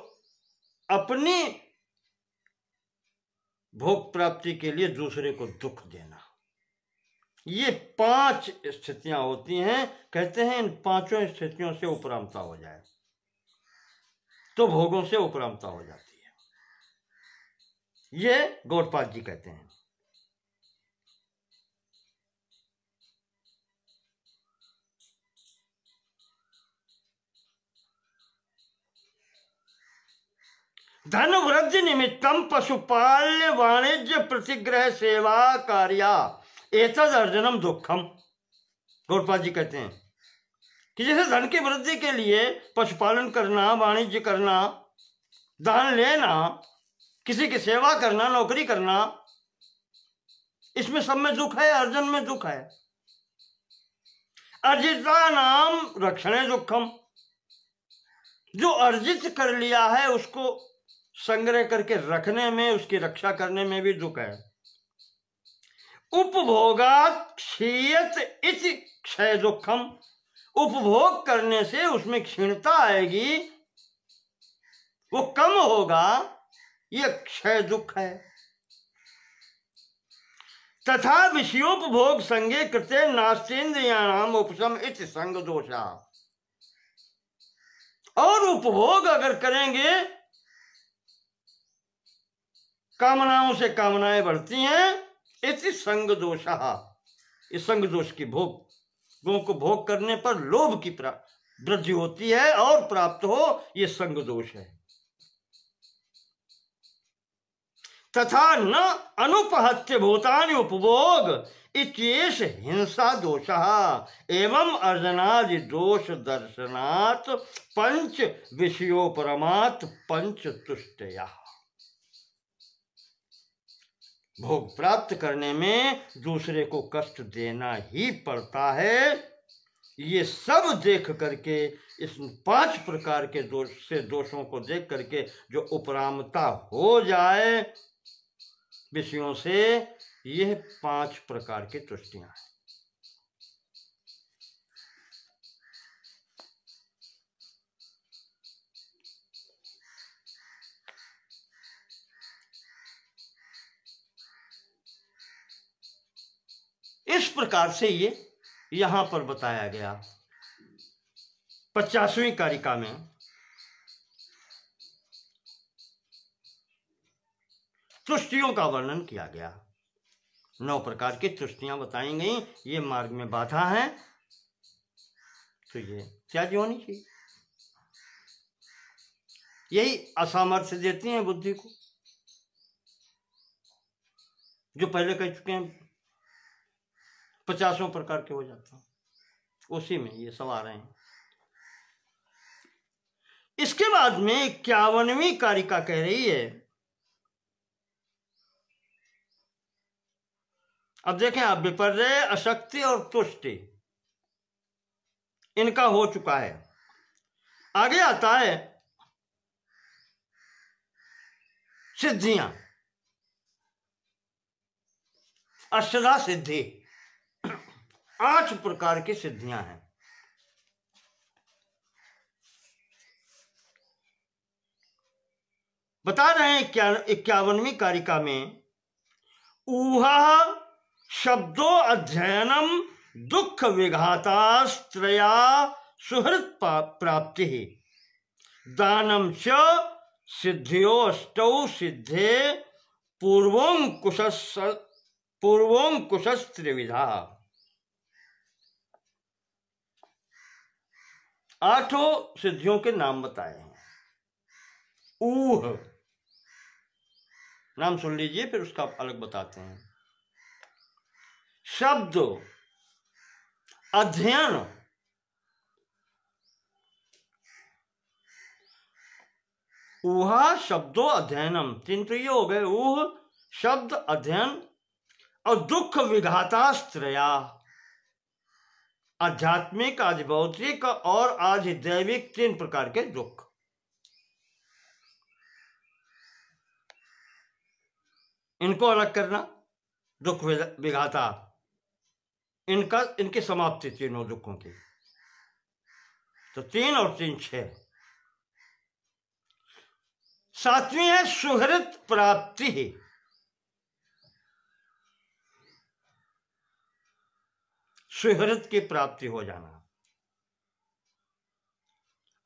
अपनी भोग प्राप्ति के लिए दूसरे को दुख देना, ये 5 स्थितियां होती हैं। कहते हैं इन 5 स्थितियों से उपरामता हो जाए तो भोगों से उपरामता हो जाती है। ये गौड़पाद जी कहते हैं। धन वृद्धि निमित्तम पशुपाल्य वाणिज्य प्रतिग्रह सेवा कार्या एतद अर्जनम दुखम। गौड़पाद जी कहते हैं कि जैसे धन की वृद्धि के लिए पशुपालन करना, वाणिज्य करना, दान लेना, किसी की सेवा करना, नौकरी करना, इसमें सब में दुख है, अर्जन में दुख है। अर्जिता नाम रक्षणे दुखम, जो अर्जित कर लिया है उसको संग्रह करके रखने में, उसकी रक्षा करने में भी दुख है। उपभोगात् क्षीयत इति क्षय दुखम, उपभोग करने से उसमें क्षीणता आएगी, वो कम होगा, ये क्षय दुख है। तथा विषयोपभोग संगे कृते नास्तेन्द्रियाणाम उपशम इति संग दोषा, और उपभोग अगर करेंगे, कामनाओं से कामनाएं बढ़ती हैं, इति संग दोषा, इस संग दोष की भोगों को भोग करने पर लोभ की वृद्धि होती है और प्राप्त हो, ये संग दोष है। तथा न अनुपहत्य भूतानि उपभोग इत्येष हिंसा दोषः एवं अर्जनादि दोष दर्शनात् पंच विषयोपरमात् पंच तुष्टया। भोग प्राप्त करने में दूसरे को कष्ट देना ही पड़ता है। ये सब देख करके, इस 5 प्रकार के दोष से, दोषों को देख करके जो उपरामता हो जाए विषयों से, यह 5 प्रकार की तुष्टियां हैं। इस प्रकार से ये यहां पर बताया गया 50वीं कारिका में। तुष्टियों का वर्णन किया गया। 9 प्रकार की तुष्टियां बताई गई। ये मार्ग में बाधा है तो ये त्याज्य होनी चाहिए। यही असामर्थ्य देती हैं बुद्धि को, जो पहले कह चुके हैं 50 प्रकार के हो जाते हैं, उसी में ये सब आ रहे हैं। इसके बाद में 51वीं कारिका कह रही है, अब देखें आप, विपर्य, अशक्ति और तुष्टि इनका हो चुका है। आगे आता है सिद्धियां, अष्टधा सिद्धि, 8 प्रकार की सिद्धियां हैं। बता रहे हैं 51वीं कारिका में, ऊहा शब्दो अध्ययनम दुख विघातास्त्रया सुहृत प्राप्ति दानम च सिद्धियो अष्टौ सिद्धे पूर्वोंकुश त्रिविधा। 8 सिद्धियों के नाम बताए हैं। ऊह नाम सुन लीजिए, फिर उसका अलग बताते हैं। शब्द अध्ययन, ऊहा शब्दों अध्ययनम, 3 तो ये हो गए, ऊह शब्द अध्ययन, और दुख विघातास्त्रया, आध्यात्मिक, आदि भौतिक और आदि दैविक 3 प्रकार के दुख। इनको अलग करना, दुख विघाता, इनकी समाप्ति 3 दुखों की। तो 3 और 3 6। 7वीं है सुहृत प्राप्ति, सुहृत की प्राप्ति हो जाना।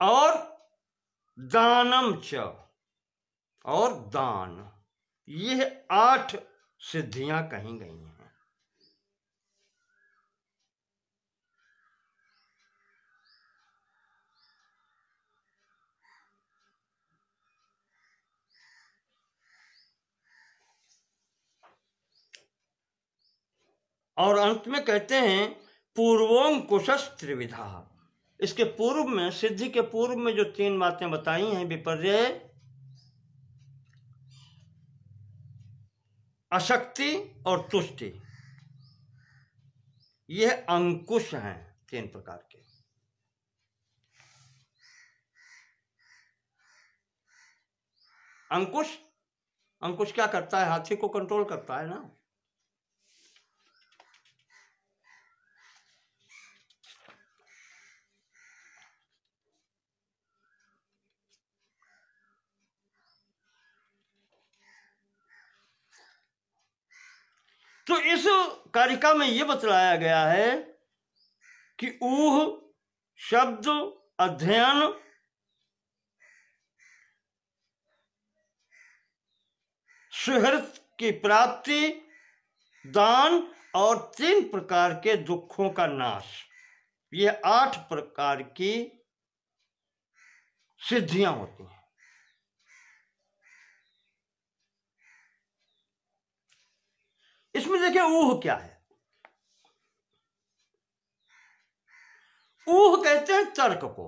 और दानम च, और दान, ये 8 सिद्धियां कही गई हैं। और अंत में कहते हैं पूर्वोंकुश त्रिविधा। इसके पूर्व में, सिद्धि के पूर्व में जो 3 बातें बताई हैं, विपर्य, अशक्ति और तुष्टि, यह अंकुश हैं 3 प्रकार के। अंकुश क्या करता है? हाथी को कंट्रोल करता है ना। तो इस कारिका में यह बतलाया गया है कि ऊह शब्द अध्ययन, सुहृत की प्राप्ति, दान और 3 प्रकार के दुखों का नाश, ये 8 प्रकार की सिद्धियां होती हैं। इसमें देखिए ऊह क्या है। ऊह कहते हैं तर्क को।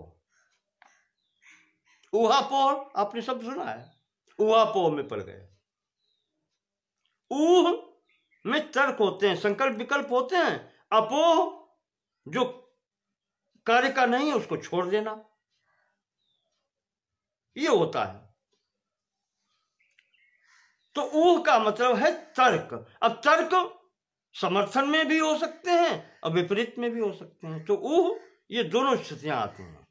ऊहापोह आपने शब्द सुना है, ऊहापोह में पड़ गए। ऊह में तर्क होते हैं, संकल्प विकल्प होते हैं। अपोह जो कार्य का नहीं है उसको छोड़ देना, ये होता है। तो ऊह का मतलब है तर्क। अब तर्क समर्थन में भी हो सकते हैं और विपरीत में भी हो सकते हैं। तो ऊह, ये दोनों स्थितियां आती हैं।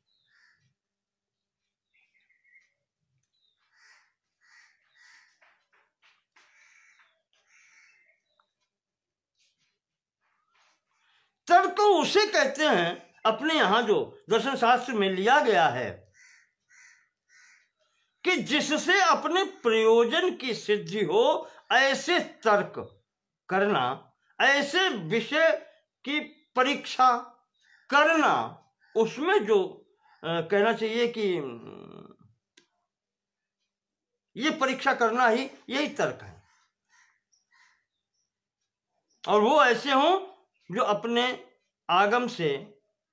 तर्क उसे कहते हैं, अपने यहां जो दर्शन शास्त्र में लिया गया है, कि जिससे अपने प्रयोजन की सिद्धि हो ऐसे तर्क करना, ऐसे विषय की परीक्षा करना, उसमें जो कहना चाहिए कि ये परीक्षा करना ही यही तर्क है। और वो ऐसे हों जो अपने आगम से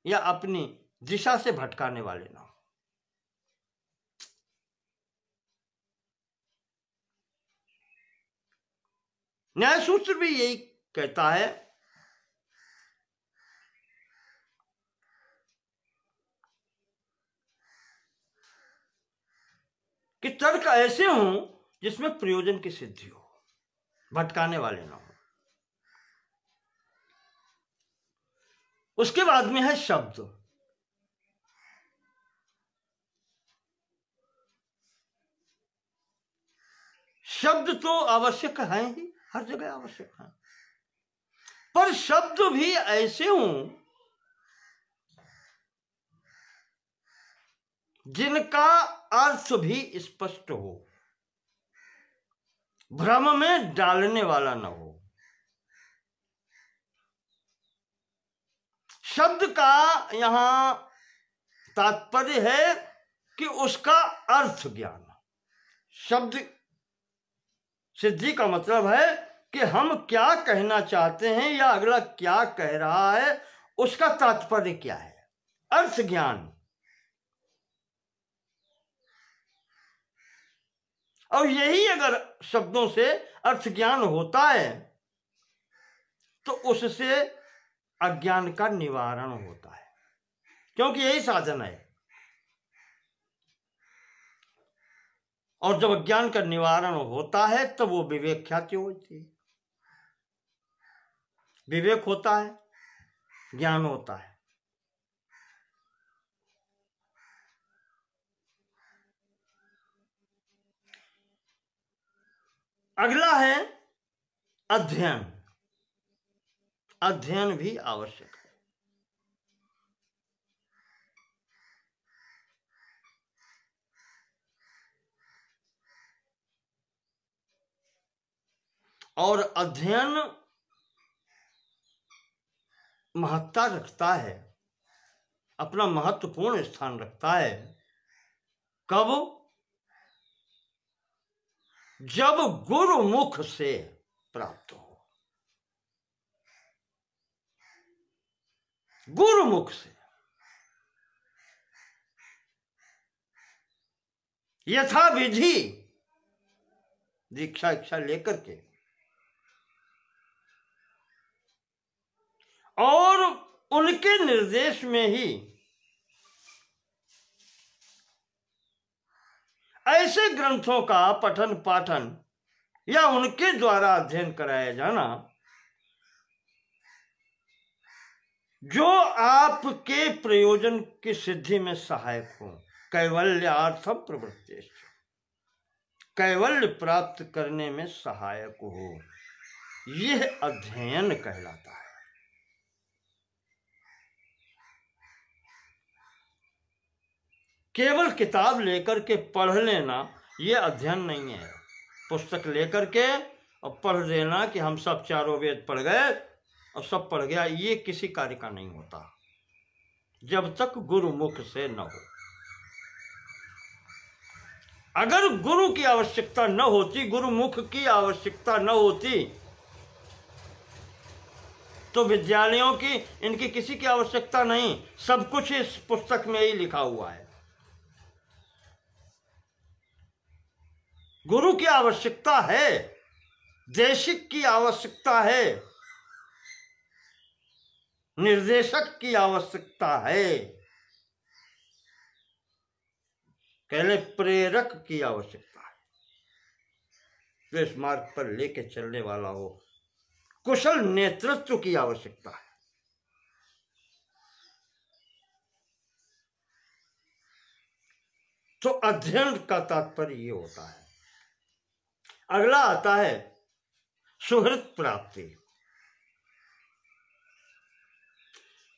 या अपनी दिशा से भटकाने वाले ना हो। न्याय सूत्र भी यही कहता है कि तर्क ऐसे हों जिसमें प्रयोजन की सिद्धि हो, भटकाने वाले ना हो। उसके बाद में है शब्द। शब्द तो आवश्यक है ही, हर जगह आवश्यक है, पर शब्द भी ऐसे हों जिनका अर्थ भी स्पष्ट हो, भ्रम में डालने वाला न हो। शब्द का यहां तात्पर्य है कि उसका अर्थ ज्ञान। शब्द सिद्धि का मतलब है कि हम क्या कहना चाहते हैं या अगला क्या कह रहा है, उसका तात्पर्य क्या है, अर्थ ज्ञान। और यही अगर शब्दों से अर्थ ज्ञान होता है तो उससे अज्ञान का निवारण होता है, क्योंकि यही साधन है। और जब अज्ञान का निवारण होता है तब वो विवेक ख्याति होती है। विवेक होता है, ज्ञान होता है। अगला है अध्ययन। अध्ययन भी आवश्यक है। और अध्ययन महत्ता रखता है, अपना महत्वपूर्ण स्थान रखता है। कब? जब गुरुमुख से प्राप्त हो, गुरुमुख से, यथा विधि दीक्षा इच्छा लेकर के, और उनके निर्देश में ही ऐसे ग्रंथों का पठन पाठन या उनके द्वारा अध्ययन कराया जाना जो आपके प्रयोजन की सिद्धि में सहायक हो। कैवल्यार्थम प्रवृत्तेश्च, कैवल्य प्राप्त करने में सहायक हो, यह अध्ययन कहलाता है। केवल किताब लेकर के पढ़ लेना यह अध्ययन नहीं है। पुस्तक लेकर के और पढ़ देना कि हम सब चारों वेद पढ़ गए और सब पढ़ गया, ये किसी कार्य का नहीं होता जब तक गुरुमुख से न हो। अगर गुरु की आवश्यकता न होती, गुरुमुख की आवश्यकता न होती, तो विद्यालयों की इनकी किसी की आवश्यकता नहीं, सब कुछ इस पुस्तक में ही लिखा हुआ है। गुरु की आवश्यकता है, देशिक की आवश्यकता है, निर्देशक की आवश्यकता है, कहले प्रेरक की आवश्यकता है, जो इस मार्ग पर लेके चलने वाला हो, कुशल नेतृत्व की आवश्यकता है। तो अध्ययन का तात्पर्य ये होता है। अगला आता है सुहृत प्राप्ति।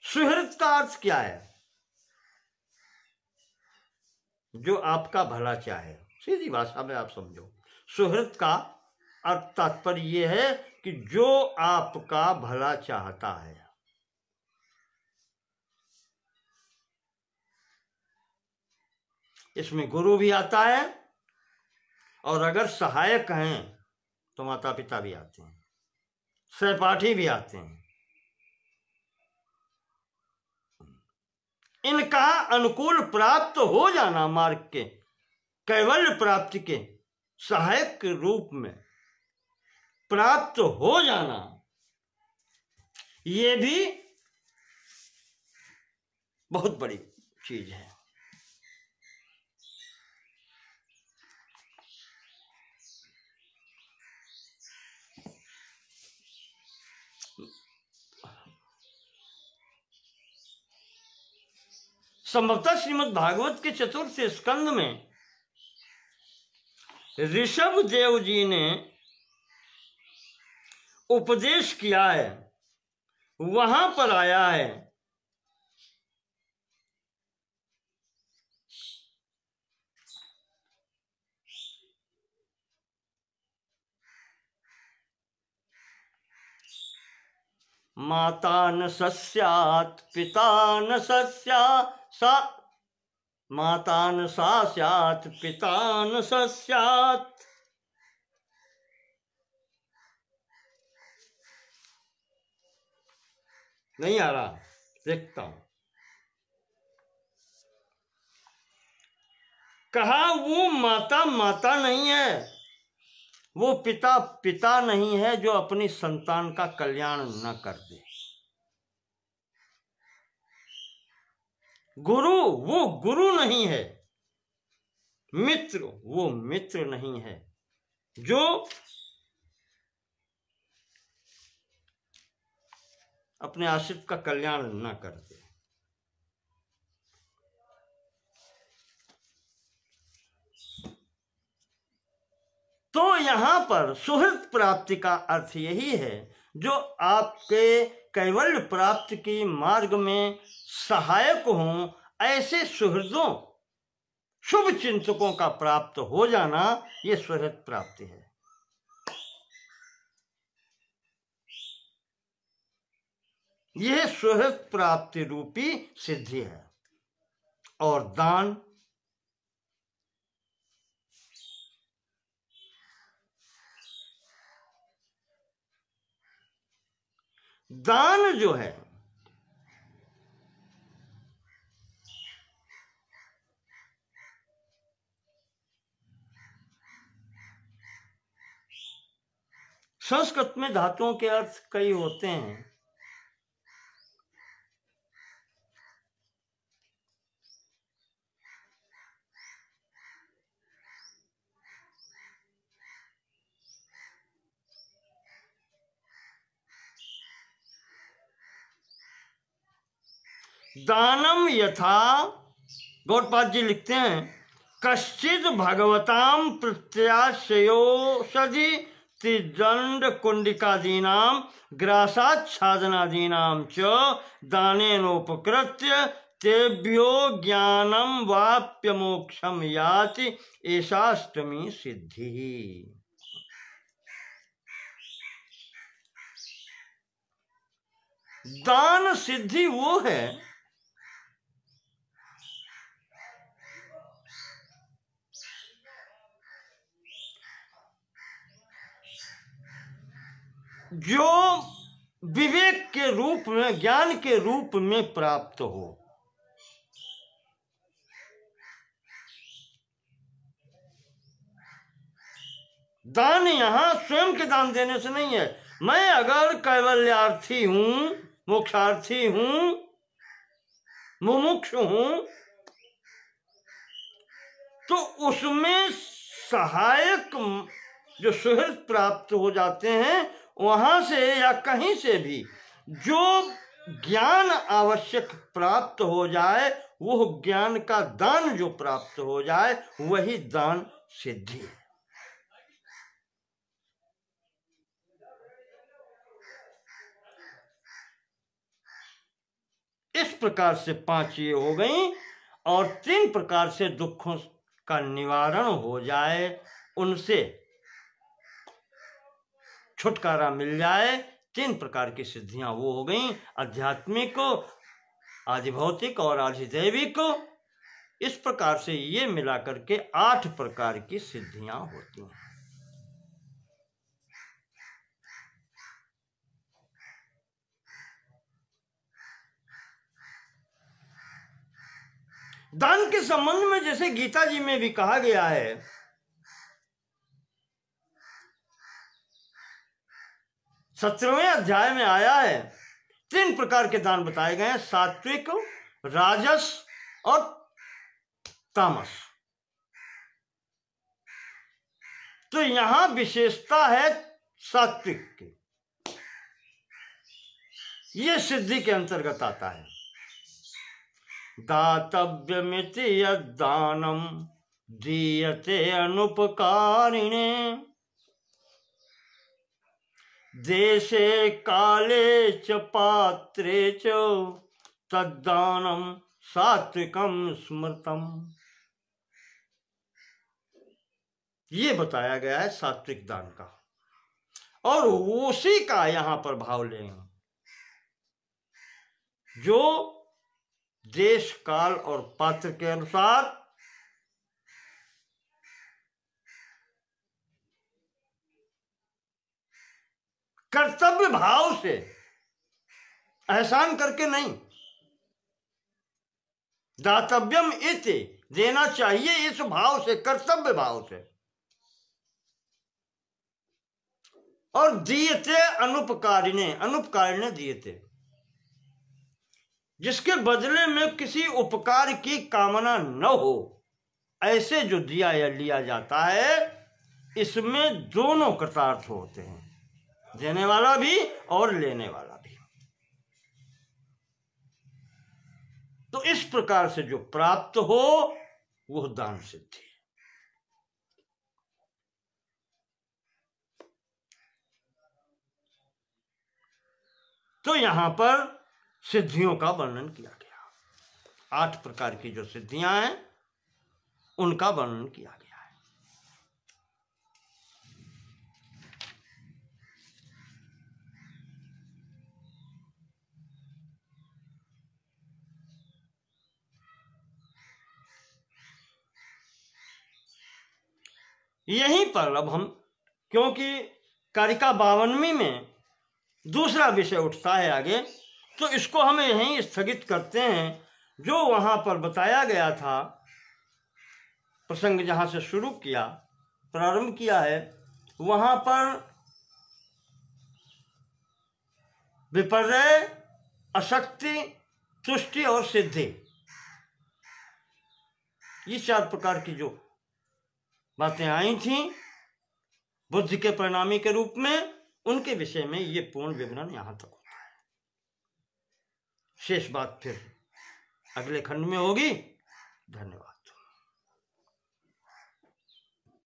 सुहृत का अर्थ क्या है? जो आपका भला चाहे, सीधी भाषा में आप समझो। सुहृत का तात्पर्य ये है कि जो आपका भला चाहता है। इसमें गुरु भी आता है, और अगर सहायक हैं तो माता पिता भी आते हैं, सहपाठी भी आते हैं। इनका अनुकूल प्राप्त हो जाना, मार्ग के कैवल्य प्राप्ति के सहायक के रूप में प्राप्त हो जाना, ये भी बहुत बड़ी चीज है। संभवतः श्रीमद् भागवत के चतुर्थ स्कंद में ऋषभ देव जी ने उपदेश किया है, वहां पर आया है माता न सस्यात् पिता न माता न सा स्यात् पिता न सस्यात्। नहीं आ रहा, देखता हूं। कहा वो माता माता नहीं है, वो पिता पिता नहीं है जो अपनी संतान का कल्याण न कर दे। गुरु वो गुरु नहीं है, मित्र वो मित्र नहीं है जो अपने आश्रित का कल्याण न कर दे। तो यहां पर सुहृद प्राप्ति का अर्थ यही है, जो आपके कैवल्य प्राप्ति की मार्ग में सहायक हों, ऐसे सुहृदों शुभ चिंतकों का प्राप्त हो जाना, ये सुहृद प्राप्ति है। यह सुहृद प्राप्ति रूपी सिद्धि है। और दान, दान जो है संस्कृत में धातुओं के अर्थ कई होते हैं। दानम यथा, गौड़पाद जी लिखते हैं, कश्चिद भगवताम प्रत्याशयो सदि त्रिदंड कुंडिकादीनाम ग्रासाच्छादनादीनाम च दानेनोपकृत्य तेभ्यो ज्ञानम वाप्य मोक्षम याति एषाष्टमी सिद्धि। दान सिद्धि वो है जो विवेक के रूप में, ज्ञान के रूप में प्राप्त हो। दान यहां स्वयं के दान देने से नहीं है। मैं अगर कैवल्यार्थी हूं, मोक्षार्थी हूं, मुमुक्षु हूं, तो उसमें सहायक जो सुहृद प्राप्त हो जाते हैं, वहां से या कहीं से भी जो ज्ञान आवश्यक प्राप्त हो जाए, वो ज्ञान का दान जो प्राप्त हो जाए, वही दान सिद्धि है। इस प्रकार से 5 ये हो गई, और 3 प्रकार से दुखों का निवारण हो जाए उनसे। छुटकारा मिल जाए। 3 प्रकार की सिद्धियां वो हो गई, आध्यात्मिक, आदि भौतिक और आदि दैविक। इस प्रकार से ये मिला करके 8 प्रकार की सिद्धियां होती हैं। दान के संबंध में जैसे गीता जी में भी कहा गया है, 17वें अध्याय में आया है, 3 प्रकार के दान बताए गए हैं, सात्विक, राजस और तामस। तो यहां विशेषता है सात्विक की, ये सिद्धि के अंतर्गत आता है। दातव्यमिति यद्दानम दीयते अनुपकारिणे देशे काले च पात्रे च तद्दानम सात्विकम स्मृतम। ये बताया गया है सात्विक दान का, और उसी का यहां पर भाव लेंगे जो देश काल और पात्र के अनुसार कर्तव्य भाव से, एहसान करके नहीं। दातव्यम इति, देना चाहिए इस भाव से, कर्तव्य भाव से। और दीयते अनुपकारिणे, अनुपकारिणे दीयते, जिसके बदले में किसी उपकार की कामना न हो, ऐसे जो दिया या लिया जाता है, इसमें दोनों कृतार्थ होते हैं, देने वाला भी और लेने वाला भी। तो इस प्रकार से जो प्राप्त हो वह दान सिद्धि। तो यहां पर सिद्धियों का वर्णन किया गया, 8 प्रकार की जो सिद्धियां हैं उनका वर्णन किया गया है। यहीं पर अब हम, क्योंकि कारिका 52वीं में दूसरा विषय उठता है आगे, तो इसको हम यहीं स्थगित करते हैं। जो वहां पर बताया गया था, प्रसंग जहां से शुरू किया, प्रारंभ किया है, वहां पर विपर्य, अशक्ति, तुष्टि और सिद्धि, ये 4 प्रकार की जो बातें आई थी बुद्धि के परिणामी के रूप में, उनके विषय में ये पूर्ण विवरण यहां तक होता है। शेष बात फिर अगले खंड में होगी। धन्यवाद।